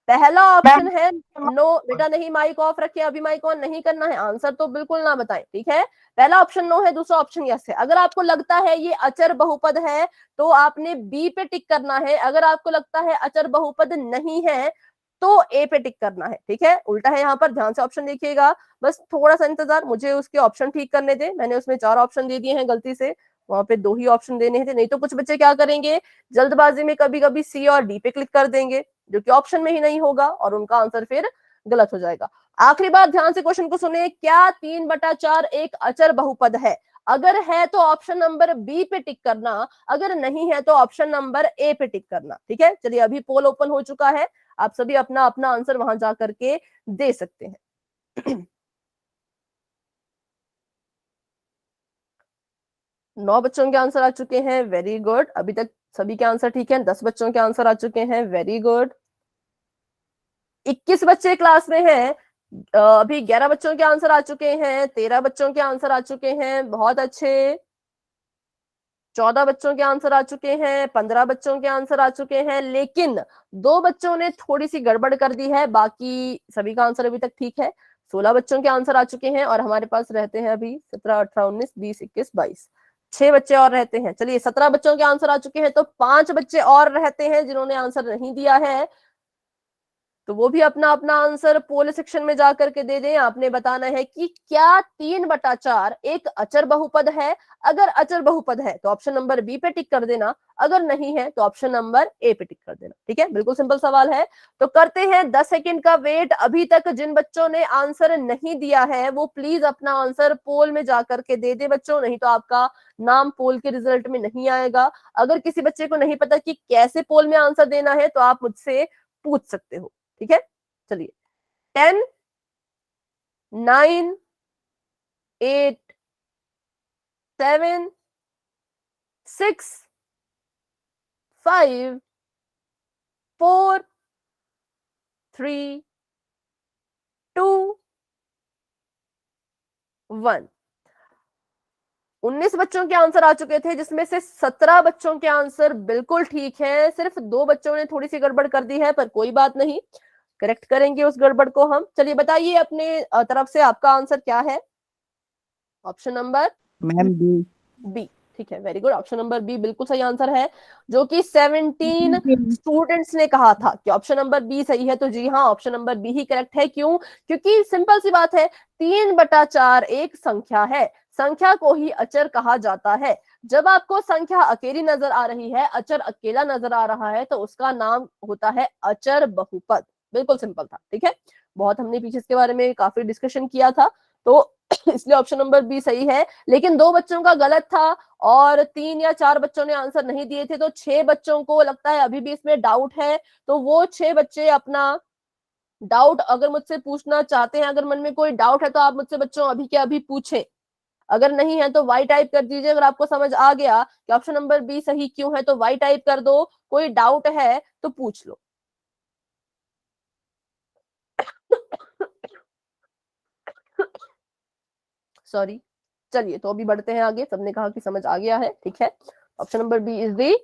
पहला ऑप्शन है नो। बेटा नहीं, माइक ऑफ रखे, अभी माइक ऑन नहीं करना है, आंसर तो बिल्कुल ना बताएं, ठीक है। पहला ऑप्शन नो है, दूसरा ऑप्शन यस है। अगर आपको लगता है ये अचर बहुपद है तो आपने बी पे टिक करना है। अगर आपको लगता है अचर बहुपद नहीं है तो ए पे टिक करना है, ठीक है। उल्टा है यहाँ पर, ध्यान से ऑप्शन देखिएगा। बस थोड़ा सा इंतजार, मुझे उसके ऑप्शन ठीक करने दे। मैंने उसमें 4 ऑप्शन दे दिए हैं, गलती से वहां पे 2 ही ऑप्शन देने थे। नहीं तो कुछ बच्चे क्या करेंगे, जल्दबाजी में कभी कभी सी और डी पे क्लिक कर देंगे, जो कि ऑप्शन में ही नहीं होगा, और उनका आंसर फिर गलत हो जाएगा। आखिरी बार ध्यान से क्वेश्चन को सुने, क्या 3/4 एक अचर बहुपद है? अगर है तो ऑप्शन नंबर बी पे टिक करना, अगर नहीं है तो ऑप्शन नंबर ए पे टिक करना, ठीक है। चलिए अभी पोल ओपन हो चुका है, आप सभी अपना अपना आंसर वहां जा करके दे सकते हैं। 9 बच्चों के आंसर आ चुके हैं, वेरी गुड। अभी तक सभी के आंसर ठीक है। 10 बच्चों के आंसर आ चुके हैं, वेरी गुड। 21 बच्चे क्लास में हैं। अभी 11 बच्चों के आंसर आ चुके हैं, 13 बच्चों के आंसर आ चुके हैं, बहुत अच्छे। 14 बच्चों के आंसर आ चुके हैं, 15 बच्चों के आंसर आ चुके हैं, लेकिन 2 बच्चों ने थोड़ी सी गड़बड़ कर दी है, बाकी सभी का आंसर अभी तक ठीक है। 16 बच्चों के आंसर आ चुके हैं, और हमारे पास रहते हैं अभी 17, 18, 19, 20, 21, 22, 6 बच्चे और रहते हैं। चलिए 17 बच्चों के आंसर आ चुके हैं, तो 5 बच्चे और रहते हैं जिन्होंने आंसर नहीं दिया है। तो वो भी अपना अपना आंसर पोल सेक्शन में जाकर के दे दें। आपने बताना है कि क्या 3/4 एक अचर बहुपद है? अगर अचर बहुपद है तो ऑप्शन नंबर बी पे टिक कर देना, अगर नहीं है तो ऑप्शन नंबर ए पे टिक कर देना, ठीक है। बिल्कुल सिंपल सवाल है। तो करते हैं 10 सेकंड का वेट। अभी तक जिन बच्चों ने आंसर नहीं दिया है वो प्लीज अपना आंसर पोल में जाकर के दे दे बच्चों, नहीं तो आपका नाम पोल के रिजल्ट में नहीं आएगा। अगर किसी बच्चे को नहीं पता कि कैसे पोल में आंसर देना है तो आप मुझसे पूछ सकते हो, ठीक है। चलिए 10, 9, 8, 7, 6, 5, 4, 3, 2, 1। 19 बच्चों के आंसर आ चुके थे, जिसमें से 17 बच्चों के आंसर बिल्कुल ठीक है। सिर्फ 2 बच्चों ने थोड़ी सी गड़बड़ कर दी है, पर कोई बात नहीं, करेक्ट करेंगे उस गड़बड़ को हम। चलिए बताइए अपने तरफ से आपका आंसर क्या है? Option number ma'am B. B, ठीक है, very good. Option number B बिल्कुल सही आंसर है, जो कि 17 स्टूडेंट्स ने कहा था कि ऑप्शन नंबर बी सही है। तो जी हाँ, ऑप्शन नंबर बी ही करेक्ट है। क्यों? क्योंकि सिंपल सी बात है, 3/4 एक संख्या है, संख्या को ही अचर कहा जाता है। जब आपको संख्या अकेली नजर आ रही है, अचर अकेला नजर आ रहा है, तो उसका नाम होता है अचर बहुपद। बिल्कुल सिंपल था, ठीक है। बहुत हमने पीछे इसके बारे में काफी डिस्कशन किया था, तो इसलिए ऑप्शन नंबर बी सही है। लेकिन 2 बच्चों का गलत था और 3 या 4 बच्चों ने आंसर नहीं दिए थे, तो 6 बच्चों को लगता है अभी भी इसमें डाउट है। तो वो 6 बच्चे अपना डाउट अगर मुझसे पूछना चाहते हैं, अगर मन में कोई डाउट है तो आप मुझसे बच्चों अभी के अभी पूछें। अगर नहीं है तो वाई टाइप कर दीजिए। अगर आपको समझ आ गया कि ऑप्शन नंबर बी सही क्यों है तो वाई टाइप कर दो। कोई डाउट है तो पूछ लो। सॉरी, चलिए तो अभी बढ़ते हैं आगे। सबने कहा कि समझ आ गया है, ठीक है। Option number B is the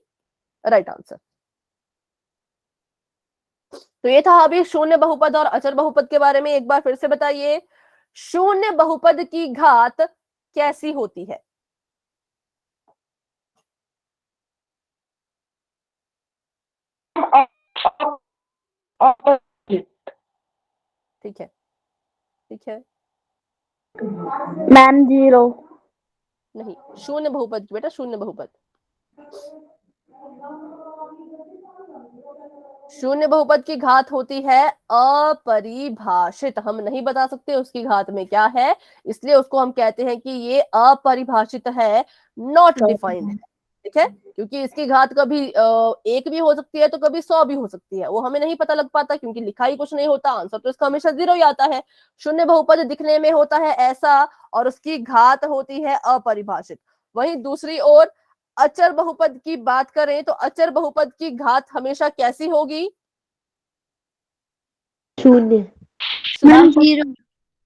right answer. तो ये था अभी शून्य बहुपद और अचर बहुपद के बारे में। एक बार फिर से बताइए, शून्य बहुपद की घात कैसी होती है? ठीक है, ठीक है। मैम 0। नहीं, शून्य बहुपद की बेटा, शून्य बहुपद। शून्य बहुपद की घात होती है अपरिभाषित। हम नहीं बता सकते उसकी घात में क्या है, इसलिए उसको हम कहते हैं कि ये अपरिभाषित है, नॉट डिफाइंड है, ठीक है। क्योंकि इसकी घात कभी 1 भी हो सकती है तो कभी 100 भी हो सकती है, वो हमें नहीं पता लग पाता क्योंकि लिखा ही कुछ नहीं होता। आंसर तो इसका हमेशा 0 ही आता है। शून्य बहुपद दिखने में होता है ऐसा और उसकी घात होती है अपरिभाषित। वहीं दूसरी ओर अचर बहुपद की बात करें तो अचर बहुपद की घात हमेशा कैसी होगी? शून्य। मैम 0।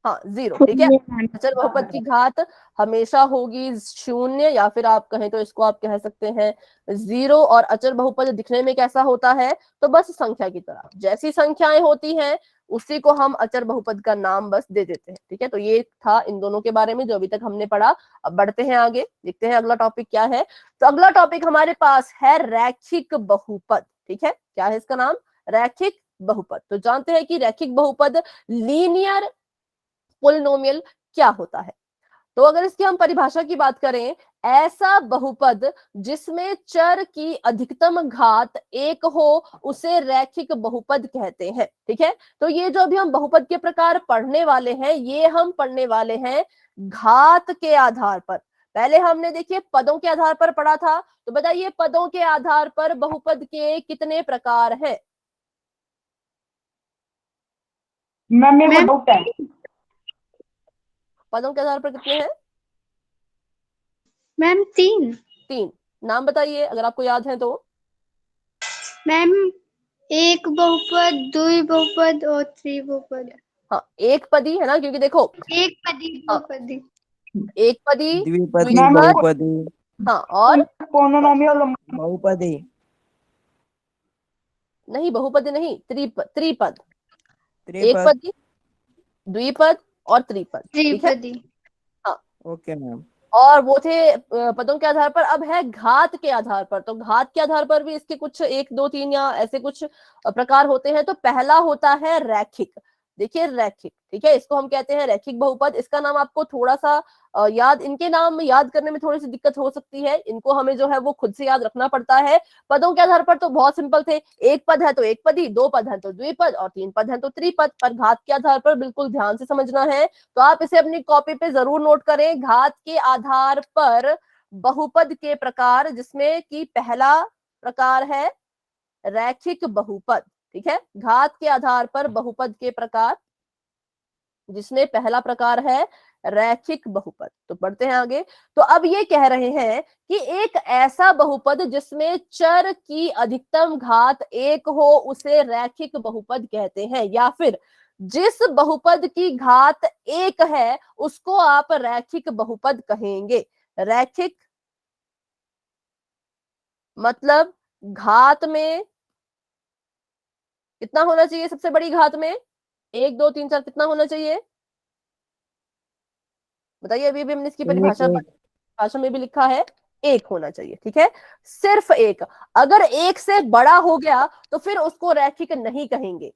हाँ 0, ठीक है। अचर बहुपद की घात हमेशा होगी 0, या फिर आप कहें तो इसको आप कह सकते हैं 0। और अचर बहुपद दिखने में कैसा होता है? तो बस संख्या की तरह, जैसी संख्याएं होती हैं उसी को हम अचर बहुपद का नाम बस दे देते हैं, ठीक है। तो ये था इन दोनों के बारे में जो अभी तक हमने पढ़ा। अब बढ़ते हैं आगे, देखते हैं अगला टॉपिक क्या है। तो अगला टॉपिक हमारे पास है रैखिक बहुपद, ठीक है। क्या है इसका नाम? रैखिक बहुपद। तो जानते हैं कि रैखिक बहुपद लीनियर पोलिनोमियल क्या होता है। तो अगर इसकी हम परिभाषा की बात करें, ऐसा बहुपद जिसमें चर की अधिकतम घात 1 हो उसे रैखिक बहुपद कहते हैं, ठीक है। तो ये जो अभी हम बहुपद के प्रकार पढ़ने वाले हैं, ये हम पढ़ने वाले हैं घात के आधार पर। पहले हमने देखिए पदों के आधार पर पढ़ा था, तो बताइए पदों के आधार पर बहुपद के कितने प्रकार हैं? मैम मेरे को डाउट है। पदों के आधार पर कितने हैं? मैम 3। 3। नाम बताइए अगर आपको याद है तो। मैम 1 बहुपद, 2 बहुपद और 3 बहुपद। हाँ, एक पदी है ना, क्योंकि देखो एक पदी, बहुपदी। एक पदी, द्विपदी, मैम बहुपदी, हाँ, और पोनोनोमियल बहुपदी, नहीं बहुपदी नहीं, त्रिपद, त्रिपद। एक त्रिपद। पदी, द्विपद और त्रिपद, ठीक है। त्रिपदी। Okay ma'am. और वो थे पदों के आधार पर। अब है घात के आधार पर। तो घात के आधार पर भी इसके कुछ 1, 2, 3 या ऐसे कुछ प्रकार होते हैं। तो पहला होता है रैखिक। देखिए रैखिक, ठीक है, इसको हम कहते हैं रैखिक बहुपद। इसका नाम आपको थोड़ा सा याद, इनके नाम याद करने में थोड़ी सी दिक्कत हो सकती है, इनको हमें जो है वो खुद से याद रखना पड़ता है। पदों के आधार पर तो बहुत सिंपल थे, 1 पद है तो एक पदी, 2 पद है तो द्विपद और 3 पद है तो त्रिपद। पर घात के आधार पर बिल्कुल ध्यान से समझना है, तो आप इसे अपनी कॉपी पे जरूर नोट करें। घात के आधार पर बहुपद के प्रकार, जिसमें कि पहला प्रकार है रैखिक बहुपद, ठीक है। घात के आधार पर बहुपद के प्रकार, जिसमें पहला प्रकार है रैखिक बहुपद। तो बढ़ते हैं आगे। तो अब ये कह रहे हैं कि एक ऐसा बहुपद जिसमें चर की अधिकतम घात 1 हो उसे रैखिक बहुपद कहते हैं, या फिर जिस बहुपद की घात 1 है उसको आप रैखिक बहुपद कहेंगे। रैखिक मतलब घात में कितना होना चाहिए? सबसे बड़ी घात में 1, 2, 3, 4 कितना होना चाहिए बताइए? अभी भी हमने इसकी परिभाषा भाषा में भी लिखा है 1 होना चाहिए, ठीक है। सिर्फ 1। अगर 1 से बड़ा हो गया तो फिर उसको रैखिक नहीं कहेंगे।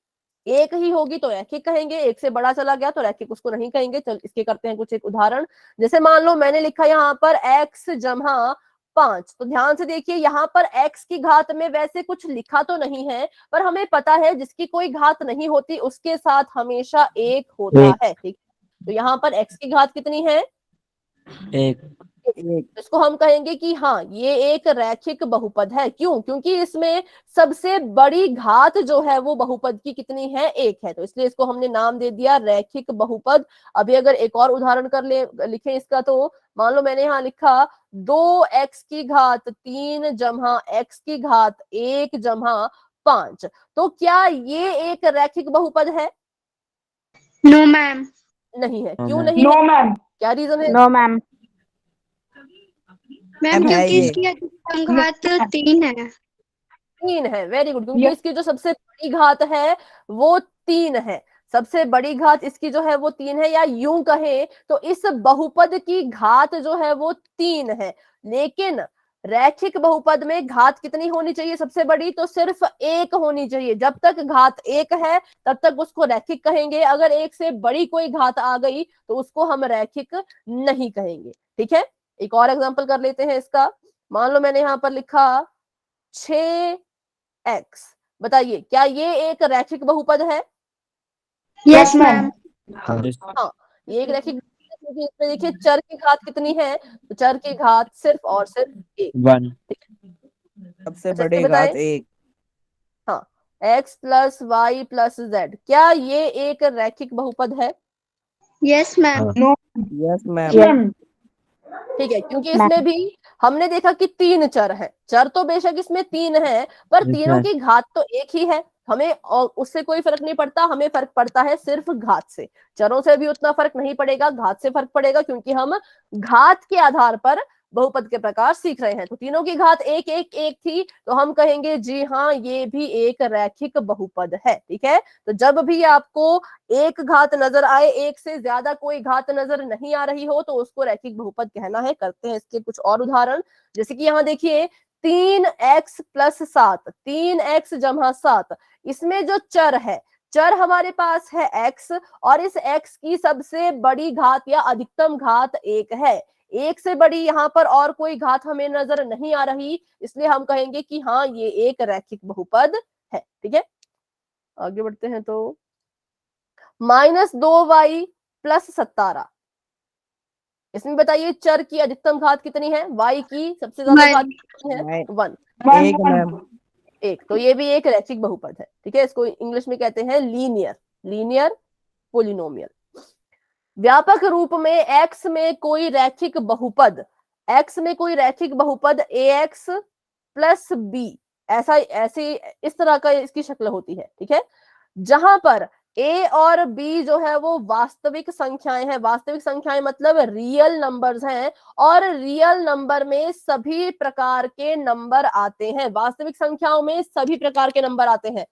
1 ही होगी तो रैखिक कहेंगे, 1 से बड़ा चला गया तो रैखिक उसको नहीं कहेंगे। चल इसके करते हैं कुछ एक उदाहरण। जैसे मान लो मैंने लिखा यहाँ पर x जमा 5, तो ध्यान से देखिए यहाँ पर x की घात में वैसे कुछ लिखा तो नहीं है, पर हमें पता है जिसकी कोई घात नहीं होती उसके साथ हमेशा 1 होता है, ठीक। तो यहाँ पर x की घात कितनी है? 1। एक। इसको हम कहेंगे कि हाँ ये एक रैखिक बहुपद है। क्यों? क्योंकि इसमें सबसे बड़ी घात जो है वो बहुपद की कितनी है? एक है, तो इसलिए इसको हमने नाम दे दिया रैखिक बहुपद। अभी अगर एक और उदाहरण कर ले लिखें इसका, तो मान लो मैंने यहाँ लिखा 2x की घात 3 जमा x की घात 1 जमा 5, तो क्या ये एक रैखिक बहुपद है? No ma'am. नहीं है। नो क्यों मैम। नहीं है? No ma'am. क्या रीजन है? No ma'am. मैम मैम है क्योंकि ये। इसकी अधिकतम घात 3 है। 3 है, वेरी गुड, क्योंकि ये इसकी जो सबसे बड़ी घात है वो 3 है। सबसे बड़ी घात इसकी जो है वो 3 है, या यूं कहें तो इस बहुपद की घात जो है वो 3 है। लेकिन रैखिक बहुपद में घात कितनी होनी चाहिए सबसे बड़ी? तो सिर्फ 1 होनी चाहिए। जब तक घात 1 है तब तक उसको रैखिक कहेंगे। अगर 1 से बड़ी कोई घात आ गई तो उसको हम रैखिक नहीं कहेंगे। ठीक है, एक और एग्जांपल कर लेते हैं इसका। मान लो मैंने यहाँ पर लिखा 6x, बताइए क्या ये एक रैखिक बहुपद है? Yes ma'am. मैम। हाँ, ये एक रैखिक बहुपद है, क्योंकि इसमें देखिए चर की घात कितनी है? तो चर की घात सिर्फ और सिर्फ 1। 1। ठीक है, सबसे अच्छा बड़ी इसमें घात बताएं। 1। हाँ, x plus Y plus Z, क्या ये एक रैखिक बहुपद है? Yes ma'am. No yes ma'am. Ma'am. ठीक है, क्योंकि इसमें भी हमने देखा कि 3 चर है। चर तो बेशक इसमें 3 है, पर Yes, तीनों ma'am. की घात तो एक ही है। हमें और उससे कोई फर्क नहीं पड़ता, हमें फर्क पड़ता है सिर्फ घात से। चरों से भी उतना फर्क नहीं पड़ेगा, घात से फर्क पड़ेगा, क्योंकि हम घात के आधार पर बहुपद के प्रकार सीख रहे हैं। तो तीनों की घात एक एक एक थी, तो हम कहेंगे जी हाँ ये भी एक रैखिक बहुपद है। ठीक है, तो जब भी आपको एक घात नजर आए, एक से ज्यादा कोई घात नजर नहीं आ रही हो, तो उसको रैखिक बहुपद कहना है। करते हैं इसके कुछ और उदाहरण। जैसे कि यहाँ देखिए 3x प्लस 7, 3x जमा 7, इसमें जो चर है, चर हमारे पास है x, और इस x की सबसे बड़ी घात या अधिकतम घात 1 है। एक से बड़ी यहाँ पर और कोई घात हमें नजर नहीं आ रही, इसलिए हम कहेंगे कि हाँ ये एक रैखिक बहुपद है। ठीक है, आगे बढ़ते हैं। तो -2y प्लस 17, इसमें बताइए चर की अधिकतम घात कितनी है? y की सबसे ज्यादा घात कितनी है? 1। एक मैम। एक, तो ये भी एक रैखिक बहुपद है। ठीक है, इसको इंग्लिश में कहते हैं लीनियर पोलिनोमियल। व्यापक रूप में x में कोई रैखिक बहुपद ax प्लस b, ऐसी इस तरह का इसकी शक्ल होती है। ठीक है, जहां पर a और b जो है वो वास्तविक संख्याएं हैं। वास्तविक संख्याएं मतलब रियल नंबर्स हैं, और रियल नंबर में सभी प्रकार के नंबर आते हैं। वास्तविक संख्याओं में सभी प्रकार के नंबर आते हैं,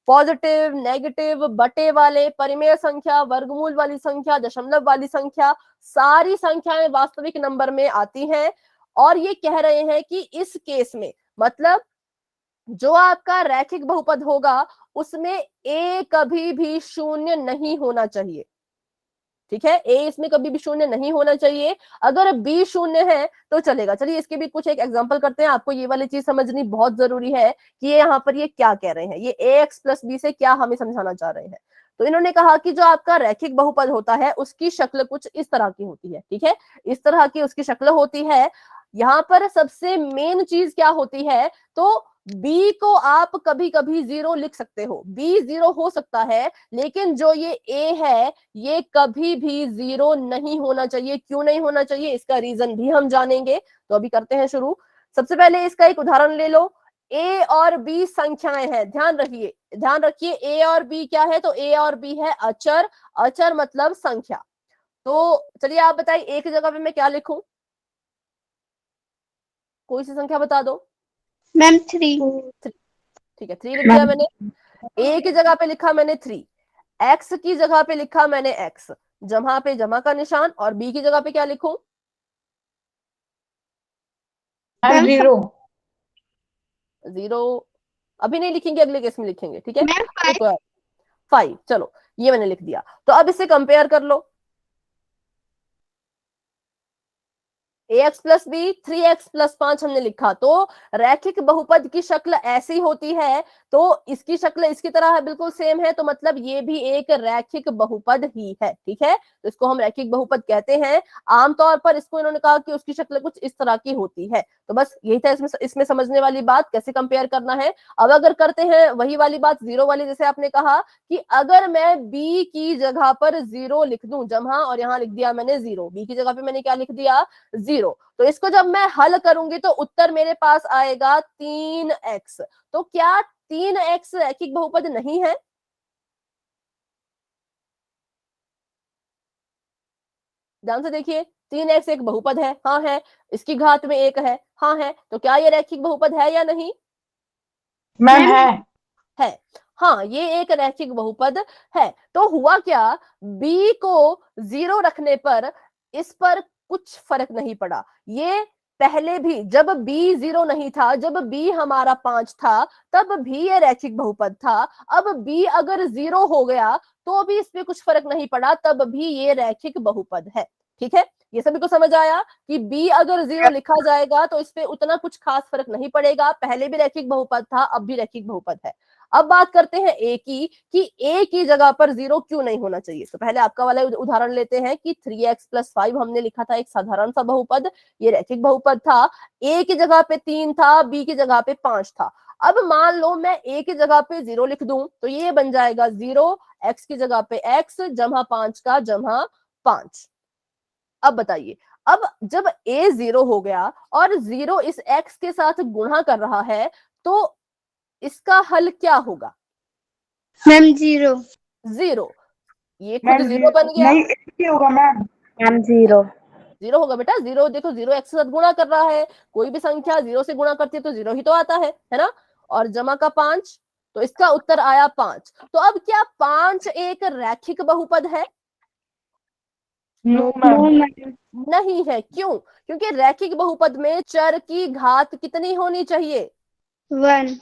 पॉजिटिव, नेगेटिव, बटे वाले, परिमेय संख्या, वर्गमूल वाली संख्या, दशमलव वाली संख्या, सारी संख्याएं वास्तविक नंबर में आती हैं। और ये कह रहे हैं कि इस केस में मतलब जो आपका रैखिक बहुपद होगा उसमें a कभी भी शून्य नहीं होना चाहिए। ठीक है, a इसमें कभी भी शून्य नहीं होना चाहिए। अगर b शून्य है तो चलेगा। चलिए इसके भी कुछ एक एग्जांपल करते हैं। आपको ये वाली चीज समझनी बहुत जरूरी है कि ये यहाँ पर ये क्या कह रहे हैं, ये ax प्लस b से क्या हमें समझाना चाह रहे हैं। तो इन्होंने कहा कि जो आपका रैखिक बहुपद होता है उसकी शक्ल कुछ इस तरह की होती है। ठीक है, इस तरह की उसकी शक्ल होती है। यहाँ पर सबसे मेन चीज क्या होती है, तो b को आप कभी कभी 0 लिख सकते हो। b 0 हो सकता है, लेकिन जो ये a है ये कभी भी 0 नहीं होना चाहिए। क्यों नहीं होना चाहिए, इसका रीजन भी हम जानेंगे। तो अभी करते हैं शुरू। सबसे पहले इसका एक उदाहरण ले लो। a और b संख्याएं हैं, ध्यान रखिए a और b क्या है, तो a और b है अचर। अचर मतलब संख्या। तो चलिए आप बताइए एक जगह पे मैं क्या लिखूं, कोई सी संख्या बता दो। मैम 3। ठीक है, 3 लिख दिया मैंने। a की जगह पे लिखा मैंने 3, x की जगह पे लिखा मैंने x, जमा पे जमा का निशान, और b की जगह पे क्या लिखूं? मैम 0। 0 अभी नहीं लिखेंगे, अगले केस में लिखेंगे। ठीक है, मैम 5। 5, चलो ये मैंने लिख दिया। तो अब इसे कंपेयर कर लो। ax plus B 3x plus 5 हमने लिखा, तो रैखिक बहुपद की शक्ल ऐसी होती है, तो इसकी शक्ल इसकी तरह है, बिल्कुल सेम है, तो मतलब ये भी एक रैखिक बहुपद ही है। ठीक है, तो इसको हम रैखिक बहुपद कहते हैं। आमतौर पर इसको इन्होंने कहा कि उसकी शक्ल कुछ इस तरह की होती है। तो बस यही था इसमें समझने वाली बात, कैसे कंपेयर करना है। अब अगर करते हैं वही वाली बात, जीरो वाली, जैसे आपने कहा कि अगर मैं b की जगह पर 0 लिख दूं, जमा, और यहां लिख दिया मैंने 0, b की जगह पे मैंने क्या लिख दिया 0, तो इसको जब मैं हल करूंगी तो उत्तर मेरे पास आएगा 3x। तो क्या 3x रैखिक बहुपद नहीं है? ध्यान से देखिए, 3x एक बहुपद है, हाँ है। इसकी घात में 1 है, हाँ है। तो क्या ये रैखिक बहुपद है या नहीं? मैम है। हाँ, ये एक रैखिक बहुपद है। तो हुआ क्या, b को 0 रखने पर इस पर कुछ फर्क नहीं पड़ा। ये पहले भी जब b 0 नहीं था, जब b हमारा 5 था, तब भी ये रैखिक बहुपद था। अब b अगर 0 हो गया तो भी इस पे कुछ फर्क नहीं पड़ा, तब भी ये रैखिक बहुपद है। ठीक है, ये सभी को समझ आया कि b अगर 0 लिखा जाएगा तो इस पे उतना कुछ खास फर्क नहीं पड़ेगा। पहले भी रैखिक बहुपद था, अब भी रैखिक बहुपद है। अब बात करते हैं a की, कि a की जगह पर 0 क्यों नहीं होना चाहिए। तो पहले आपका वाला उदाहरण लेते हैं कि 3x प्लस 5 हमने लिखा था, एक साधारण सा बहुपद, ये रैखिक बहुपद था। a की जगह पे 3 था, b की जगह पे 5 था। अब मान लो मैं a की जगह पे 0 लिख दूं, तो ये बन जाएगा 0, x की जगह पे x जमा 5 का जमा 5। अब बताइए, अब जब a 0 हो गया और 0 इस x के साथ गुणा कर रहा है, तो इसका हल क्या होगा? मैम 0। 0, ये खुद मैम 0 बन गया। नहीं, ऐसे होगा मैम। मैम 0। 0 होगा बेटा, 0 देखो, 0 x के साथ गुणा कर रहा है, कोई भी संख्या 0 से गुणा करती है तो 0 ही तो आता है ना। और जमा का 5, तो इसका उत्तर आया 5। तो अब क्या 5 एक रैखिक बहुपद है? No no ma'am. मैम। नहीं है। क्यों? क्योंकि रैखिक बहुपद में चर की घात कितनी होनी चाहिए? 1।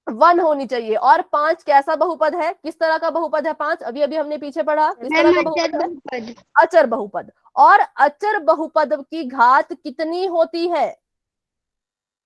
1 होनी चाहिए। और 5 कैसा बहुपद है, किस तरह का बहुपद है 5? अभी अभी हमने पीछे पढ़ा, किस तरह मैम का अचर बहुपद है? बहुपद। अचर बहुपद। और अचर बहुपद की घात कितनी होती है?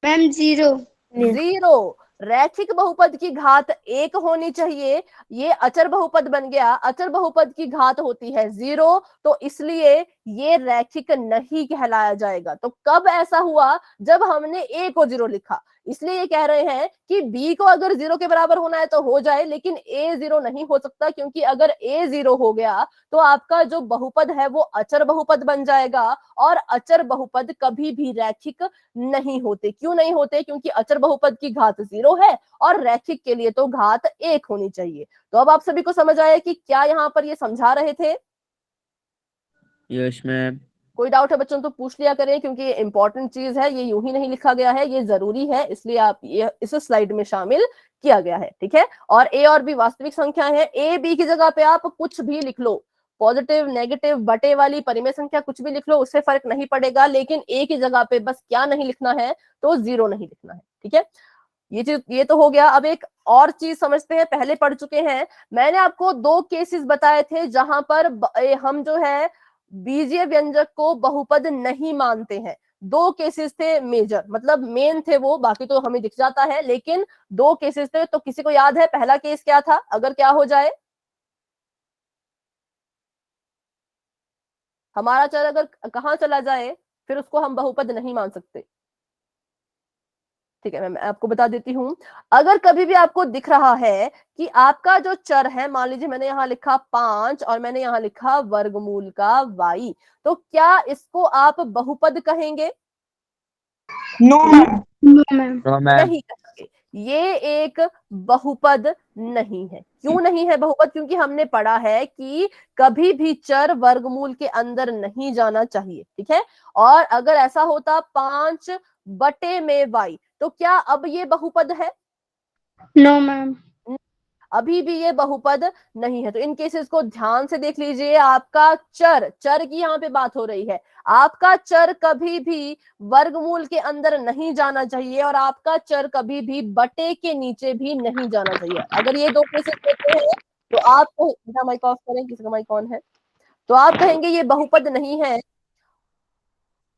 मैम 0। 0। रैखिक बहुपद की घात 1 होनी चाहिए। ये अचर बहुपद बन गया, अचर बहुपद की घात होती है 0, तो इसलिए ये रैखिक नहीं कहलाया जाएगा। तो कब ऐसा हुआ? जब हमने a को 0 लिखा। इसलिए ये कह रहे हैं कि b को अगर 0 के बराबर होना है तो हो जाए, लेकिन a 0 नहीं हो सकता, क्योंकि अगर a 0 हो गया तो आपका जो बहुपद है वो अचर बहुपद बन जाएगा, और अचर बहुपद कभी भी रैखिक नहीं होते। क्यों नहीं होते? क्योंकि अचर बहुपद की घात 0 है और रैखिक के लिए तो घात 1 होनी चाहिए। तो अब आप सभी को समझ आया कि क्या यहाँ पर ये समझा रहे थे? Yes ma'am. कोई डाउट है बच्चों तो पूछ लिया करें, क्योंकि ये इंपॉर्टेंट चीज है, ये यूं ही नहीं लिखा गया है, ये जरूरी है, इसलिए आप ये इस स्लाइड में शामिल किया गया है। ठीक है, और a और b वास्तविक संख्या है। a b की जगह पे आप कुछ भी लिख लो, पॉजिटिव, नेगेटिव, बटे वाली, परिमेय संख्या, कुछ भी लिख लो, उससे फर्क नहीं पड़ेगा। लेकिन a की जगह पे बस क्या नहीं लिखना है, तो 0 नहीं लिखना है। ठीक है, ये चीज, ये तो हो गया। अब एक और चीज समझते हैं, पहले पढ़ चुके हैं। मैंने आपको 2 केसेस बताए थे जहां पर हम जो है बीजीय व्यंजक को बहुपद नहीं मानते हैं। 2 केसेस थे मेजर, मतलब मेन थे वो, बाकी तो हमें दिख जाता है, लेकिन 2 केसेस थे। तो किसी को याद है पहला केस क्या था? अगर क्या हो जाए, हमारा चर अगर कहां चला जाए, फिर उसको हम बहुपद नहीं मान सकते। ठीक है, मैं आपको बता देती हूं। अगर कभी भी आपको दिख रहा है कि आपका जो चर है, मान लीजिए मैंने यहाँ लिखा 5 और मैंने यहाँ लिखा वर्गमूल का y, तो क्या इसको आप बहुपद कहेंगे? No ma'am. No ma'am. No ma'am. नहीं कहेंगे। ये एक बहुपद नहीं है। क्यों नहीं है बहुपद? क्योंकि हमने पढ़ा है कि कभी भी चर वर्गमूल के अंदर नहीं जाना चाहिए। ठीक है, और अगर ऐसा होता 5 बटे में y, तो क्या अब ये बहुपद है? No ma'am. अभी भी ये बहुपद नहीं है। तो इन केसेस को ध्यान से देख लीजिए। आपका चर, चर की यहाँ पे बात हो रही है, आपका चर कभी भी वर्गमूल के अंदर नहीं जाना चाहिए, और आपका चर कभी भी बटे के नीचे भी नहीं जाना चाहिए। अगर ये 2 केसेस लेते हैं तो आप, माइक ऑफ करें, किसी का माइक ऑन है, तो आप कहेंगे ये बहुपद नहीं है।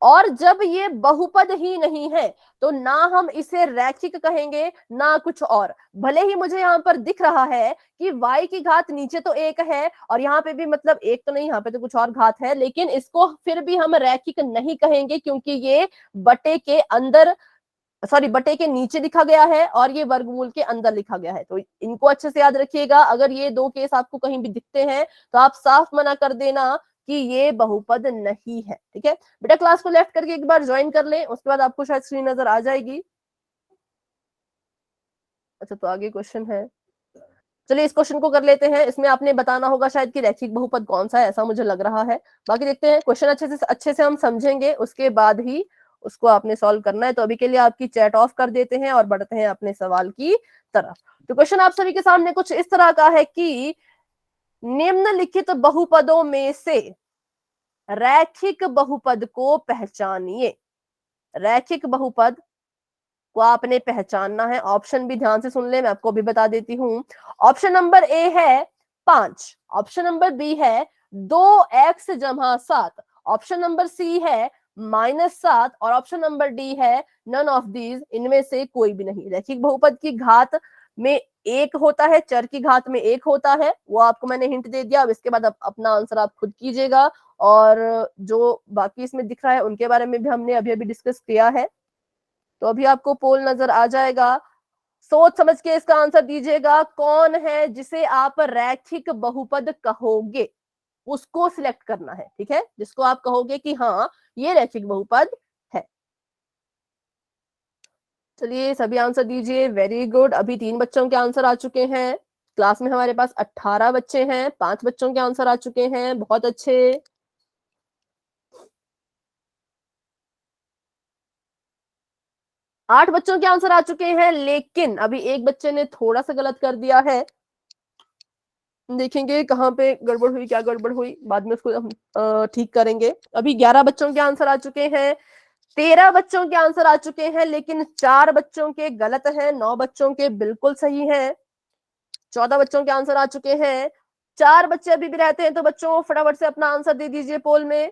और जब ये बहुपद ही नहीं है तो ना हम इसे रैखिक कहेंगे ना कुछ और। भले ही मुझे यहाँ पर दिख रहा है कि y की घात नीचे तो एक है और यहाँ पे भी मतलब एक तो नहीं, यहाँ पे तो कुछ और घात है, लेकिन इसको फिर भी हम रैखिक नहीं कहेंगे क्योंकि ये बटे के अंदर, सॉरी बटे के नीचे लिखा गया है और ये वर्गमूल के अंदर लिखा गया है। तो इनको अच्छे से याद रखिएगा। अगर ये दो केस आपको कहीं भी दिखते हैं तो आप साफ मना कर देना कि ये बहुपद नहीं है। ठीक है बेटा, क्लास को लेफ्ट करके एक बार ज्वाइन कर लें, उसके बाद आपको शायद स्क्रीन नजर आ जाएगी। अच्छा, तो आगे क्वेश्चन है, चलिए इस क्वेश्चन को कर लेते हैं। इसमें आपने बताना होगा शायद कि रैखिक बहुपद कौन सा है, ऐसा मुझे लग रहा है। बाकी देखते हैं, क्वेश्चन अच्छे से हम समझेंगे, उसके बाद ही उसको आपने सॉल्व करना है। तो अभी के लिए आपकी चैट ऑफ कर देते हैं और बढ़ते हैं अपने सवाल की तरफ। तो क्वेश्चन आप सभी के सामने कुछ इस तरह का है कि निम्नलिखित बहुपदों में से रैखिक बहुपद को पहचानिए। रैखिक बहुपद को आपने पहचानना है। ऑप्शन भी ध्यान से सुन ले, मैं आपको भी बता देती हूँ। ऑप्शन नंबर ए है 5, ऑप्शन नंबर बी है 2x जमा 7, ऑप्शन नंबर सी है -7 और ऑप्शन नंबर डी है नन ऑफ दीज, इनमें से कोई भी नहीं। रैखिक बहुपद की घात में एक होता है, चर की घात में एक होता है, वो आपको मैंने हिंट दे दिया। अब इसके बाद अपना आंसर आप खुद कीजिएगा और जो बाकी इसमें दिख रहा है उनके बारे में भी हमने अभी अभी डिस्कस किया है। तो अभी आपको पोल नजर आ जाएगा, सोच समझ के इसका आंसर दीजिएगा। कौन है जिसे आप रैखिक बहुपद कहोगे, उसको सिलेक्ट करना है। ठीक है, जिसको आप कहोगे कि हाँ ये रैखिक बहुपद है। चलिए सभी आंसर दीजिए, वेरी गुड। अभी 3 बच्चों के आंसर आ चुके हैं। क्लास में हमारे पास 18 बच्चे हैं, 5 बच्चों के आंसर आ चुके हैं, बहुत अच्छे। आठ बच्चों के आंसर आ चुके हैं, लेकिन अभी एक बच्चे ने थोड़ा सा गलत कर दिया है। देखेंगे कहाँ पे गड़बड़ हुई, क्या गड़बड़ हुई, बाद में उसको हम ठीक करेंगे। अभी 11 बच्चों के आंसर आ चुके हैं, 13 बच्चों के आंसर आ चुके हैं, लेकिन 4 बच्चों के गलत हैं, 9 बच्चों के बिल्कुल सही हैं, 14 बच्चों के आंसर आ चुके हैं। 4 बच्चे अभी भी रहते हैं, तो बच्चों फटाफट से अपना आंसर दे दीजिए पोल में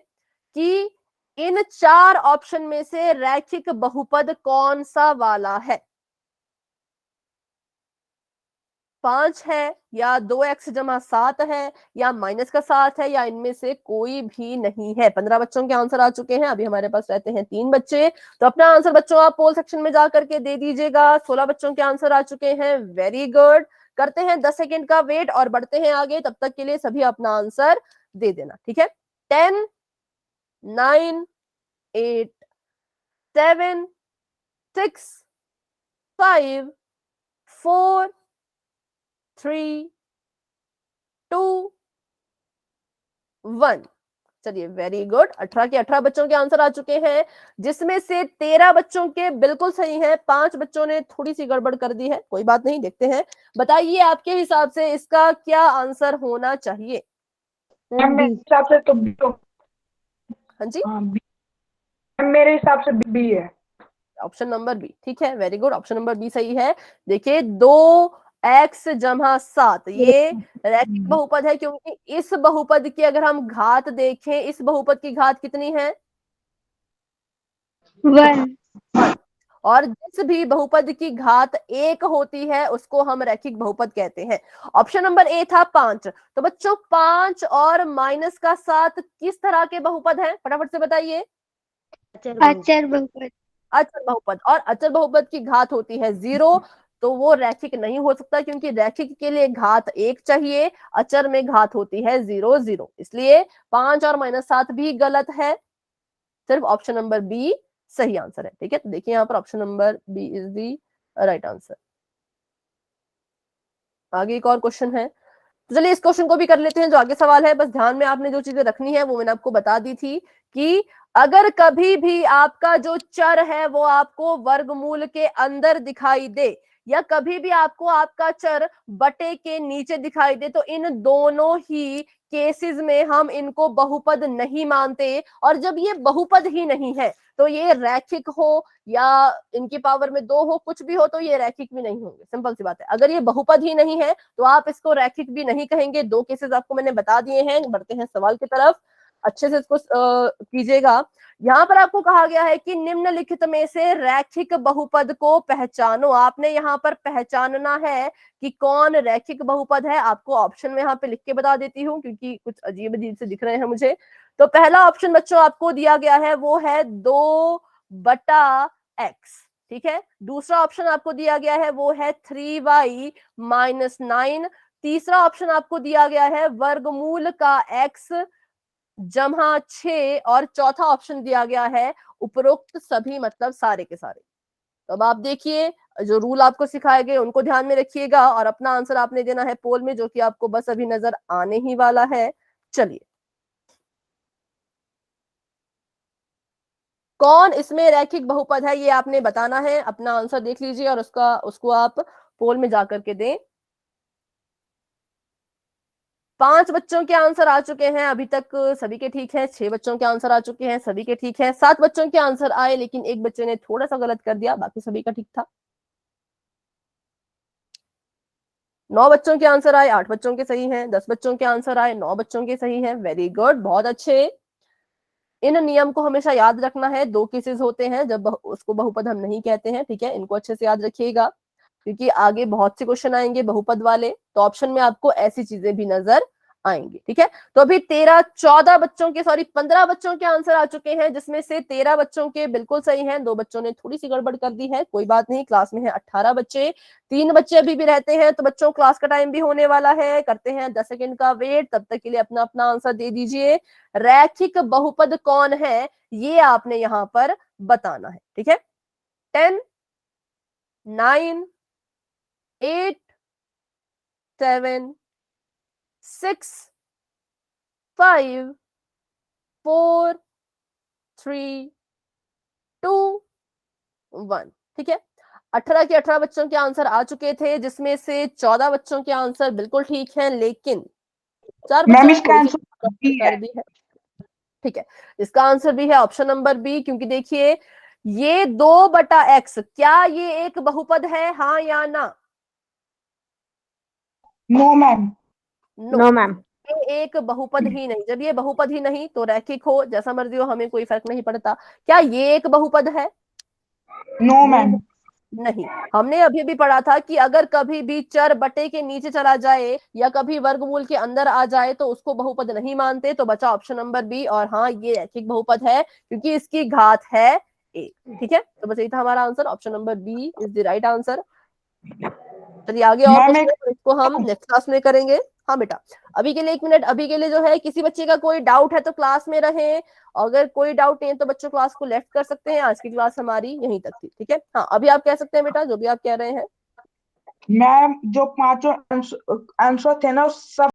कि इन 4 ऑप्शन में से रैखिक बहुपद कौन सा वाला है। 5 है या 2x जमा 7 है या -7 है या इनमें से कोई भी नहीं है। 15 बच्चों के आंसर आ चुके हैं, अभी हमारे पास रहते हैं 3 बच्चे। तो अपना आंसर बच्चों आप पोल सेक्शन में जाकर के दे दीजिएगा। 16 बच्चों के आंसर आ चुके हैं, वेरी गुड। करते हैं 10 सेकेंड का वेट और बढ़ते हैं आगे। तब तक के लिए सभी अपना आंसर दे देना, ठीक है। 10, 9, 8, 7, 6, 5, 4, 3, 2, 1। चलिए वेरी गुड। 18 के 18 बच्चों के आंसर आ चुके हैं, जिसमें से 13 बच्चों के बिल्कुल सही हैं, 5 बच्चों ने थोड़ी सी गड़बड़ कर दी है, कोई बात नहीं। देखते हैं, बताइए आपके हिसाब से इसका क्या आंसर होना चाहिए। मेरे हिसाब से तो हाँ जी, मेरे हिसाब से बी है। ऑप्शन नंबर बी, ठीक है, very good, option number B सही है। देखिए 2x जमा 7 ये रैखिक बहुपद है, क्योंकि इस बहुपद की अगर हम घात देखें, इस बहुपद की घात कितनी है, 1। और जिस भी बहुपद की घात 1 होती है उसको हम रैखिक बहुपद कहते हैं। ऑप्शन नंबर ए था 5। तो बच्चों 5 और -7 किस तरह के बहुपद हैं, फटाफट से बताइए। अचर बहुपद। अचर बहुपद, और अचर बहुपद की घात होती है 0, तो वो रैखिक नहीं हो सकता, क्योंकि रैखिक के लिए घात 1 चाहिए, अचर में घात होती है 0, 0। इसलिए 5 और -7 भी गलत है, सिर्फ ऑप्शन नंबर बी सही आंसर है। ठीक है, तो देखिए यहाँ पर option number B is the right answer. आगे एक और क्वेश्चन है, तो चलिए इस क्वेश्चन को भी कर लेते हैं। जो आगे सवाल है, बस ध्यान में आपने जो चीजें रखनी है वो मैंने आपको बता दी थी कि अगर कभी भी आपका जो चर है वो आपको वर्गमूल के अंदर दिखाई दे, या कभी भी आपको आपका चर बटे के नीचे दिखाई दे, तो इन दोनों ही केसेस में हम इनको बहुपद नहीं मानते। और जब ये बहुपद ही नहीं है तो ये रैखिक हो या इनकी पावर में 2 हो, कुछ भी हो, तो ये रैखिक भी नहीं होंगे। सिंपल सी बात है, अगर ये बहुपद ही नहीं है तो आप इसको रैखिक भी नहीं कहेंगे। 2 केसेस आपको मैंने बता दिए हैं। बढ़ते हैं सवाल की तरफ। अच्छे से इसको कीजिएगा। यहाँ पर आपको कहा गया है कि निम्नलिखित में से रैखिक बहुपद को पहचानो। आपने यहाँ पर पहचानना है कि कौन रैखिक बहुपद है। आपको ऑप्शन में यहाँ पे लिख के बता देती हूँ क्योंकि कुछ अजीब अजीब से दिख रहे हैं मुझे। तो पहला ऑप्शन बच्चों आपको दिया गया है वो है 2/x, ठीक है। दूसरा ऑप्शन आपको दिया गया है वो है 3y - 9। तीसरा ऑप्शन आपको दिया गया है वर्गमूल का x जमा 6 और चौथा ऑप्शन दिया गया है उपरोक्त सभी, मतलब सारे के सारे। तो अब आप देखिए, जो रूल आपको सिखाए गए उनको ध्यान में रखिएगा और अपना आंसर आपने देना है पोल में, जो कि आपको बस अभी नजर आने ही वाला है। चलिए, कौन इसमें रैखिक बहुपद है ये आपने बताना है। अपना आंसर देख लीजिए और उसको आप पोल में जाकर के दें। 5 बच्चों के आंसर आ चुके हैं अभी तक, सभी के ठीक है। 6 बच्चों के आंसर आ चुके हैं, सभी के ठीक है। 7 बच्चों के आंसर आए लेकिन एक बच्चे ने थोड़ा सा गलत कर दिया, बाकी सभी का ठीक था। 9 बच्चों के आंसर आए, 8 बच्चों के सही हैं। 10 बच्चों के आंसर आए, 9 बच्चों के सही हैं। वेरी गुड, बहुत अच्छे। इन नियम को हमेशा याद रखना है। 2 केसेस होते हैं जब उसको बहुपद हम नहीं कहते हैं, ठीक है। इनको अच्छे से याद रखिएगा क्योंकि आगे बहुत से क्वेश्चन आएंगे बहुपद वाले, तो ऑप्शन में आपको ऐसी चीजें भी नजर आएंगी, ठीक है। तो अभी 15 बच्चों के आंसर आ चुके हैं, जिसमें से 13 बच्चों के बिल्कुल सही हैं। 2 बच्चों ने थोड़ी सी गड़बड़ कर दी है, कोई बात नहीं। क्लास में है 18 बच्चे, 3 बच्चे अभी भी रहते हैं। तो बच्चों, क्लास का टाइम भी होने वाला है, करते हैं 10 सेकंड का वेट। तब तक के लिए अपना अपना आंसर दे दीजिए। रैखिक बहुपद कौन है ये आपने यहाँ पर बताना है, ठीक है। 10, 9, 8, 7, 6, 5, 4, 3, 2, 1, ठीक है। 18 के 18 बच्चों के आंसर आ चुके थे, जिसमें से 14 बच्चों के आंसर बिल्कुल ठीक हैं, लेकिन 4 मैम बच्चों इसका ने आंसर थोड़ी सी कर दी है, ठीक है। इसका आंसर भी है ऑप्शन नंबर बी, क्योंकि देखिए ये 2/x, क्या ये एक बहुपद है, हाँ या ना? No ma'am. No ma'am. ये एक बहुपद ही नहीं। जब ये बहुपद ही नहीं तो रैखिक हो, जैसा मर्जी हो, हमें कोई फर्क नहीं पड़ता। क्या ये एक बहुपद है? No ma'am. नहीं। हमने अभी भी पढ़ा था कि अगर कभी भी चर बटे के नीचे चला जाए या कभी वर्गमूल के अंदर आ जाए तो उसको बहुपद नहीं मानते। तो बचा ऑप्शन नंबर बी, और हाँ ये रैखिक बहुपद है क्योंकि इसकी घात है 1, ठीक है। तो बस यही था हमारा answer, option number B is the right answer. चलिए आगे और मैम क्वेश्चन है, इसको हम नेक्स्ट क्लास में करेंगे। हाँ बेटा, अभी के लिए 1 मिनट, अभी के लिए जो है किसी बच्चे का कोई डाउट है तो क्लास में रहें। अगर कोई डाउट नहीं है तो बच्चों क्लास को लेफ्ट कर सकते हैं। आज की क्लास हमारी यहीं तक थी, ठीक है। हाँ अभी आप कह सकते हैं बेटा, जो भी आप कह रहे हैं। मैम जो 5 आंसर थे ना सब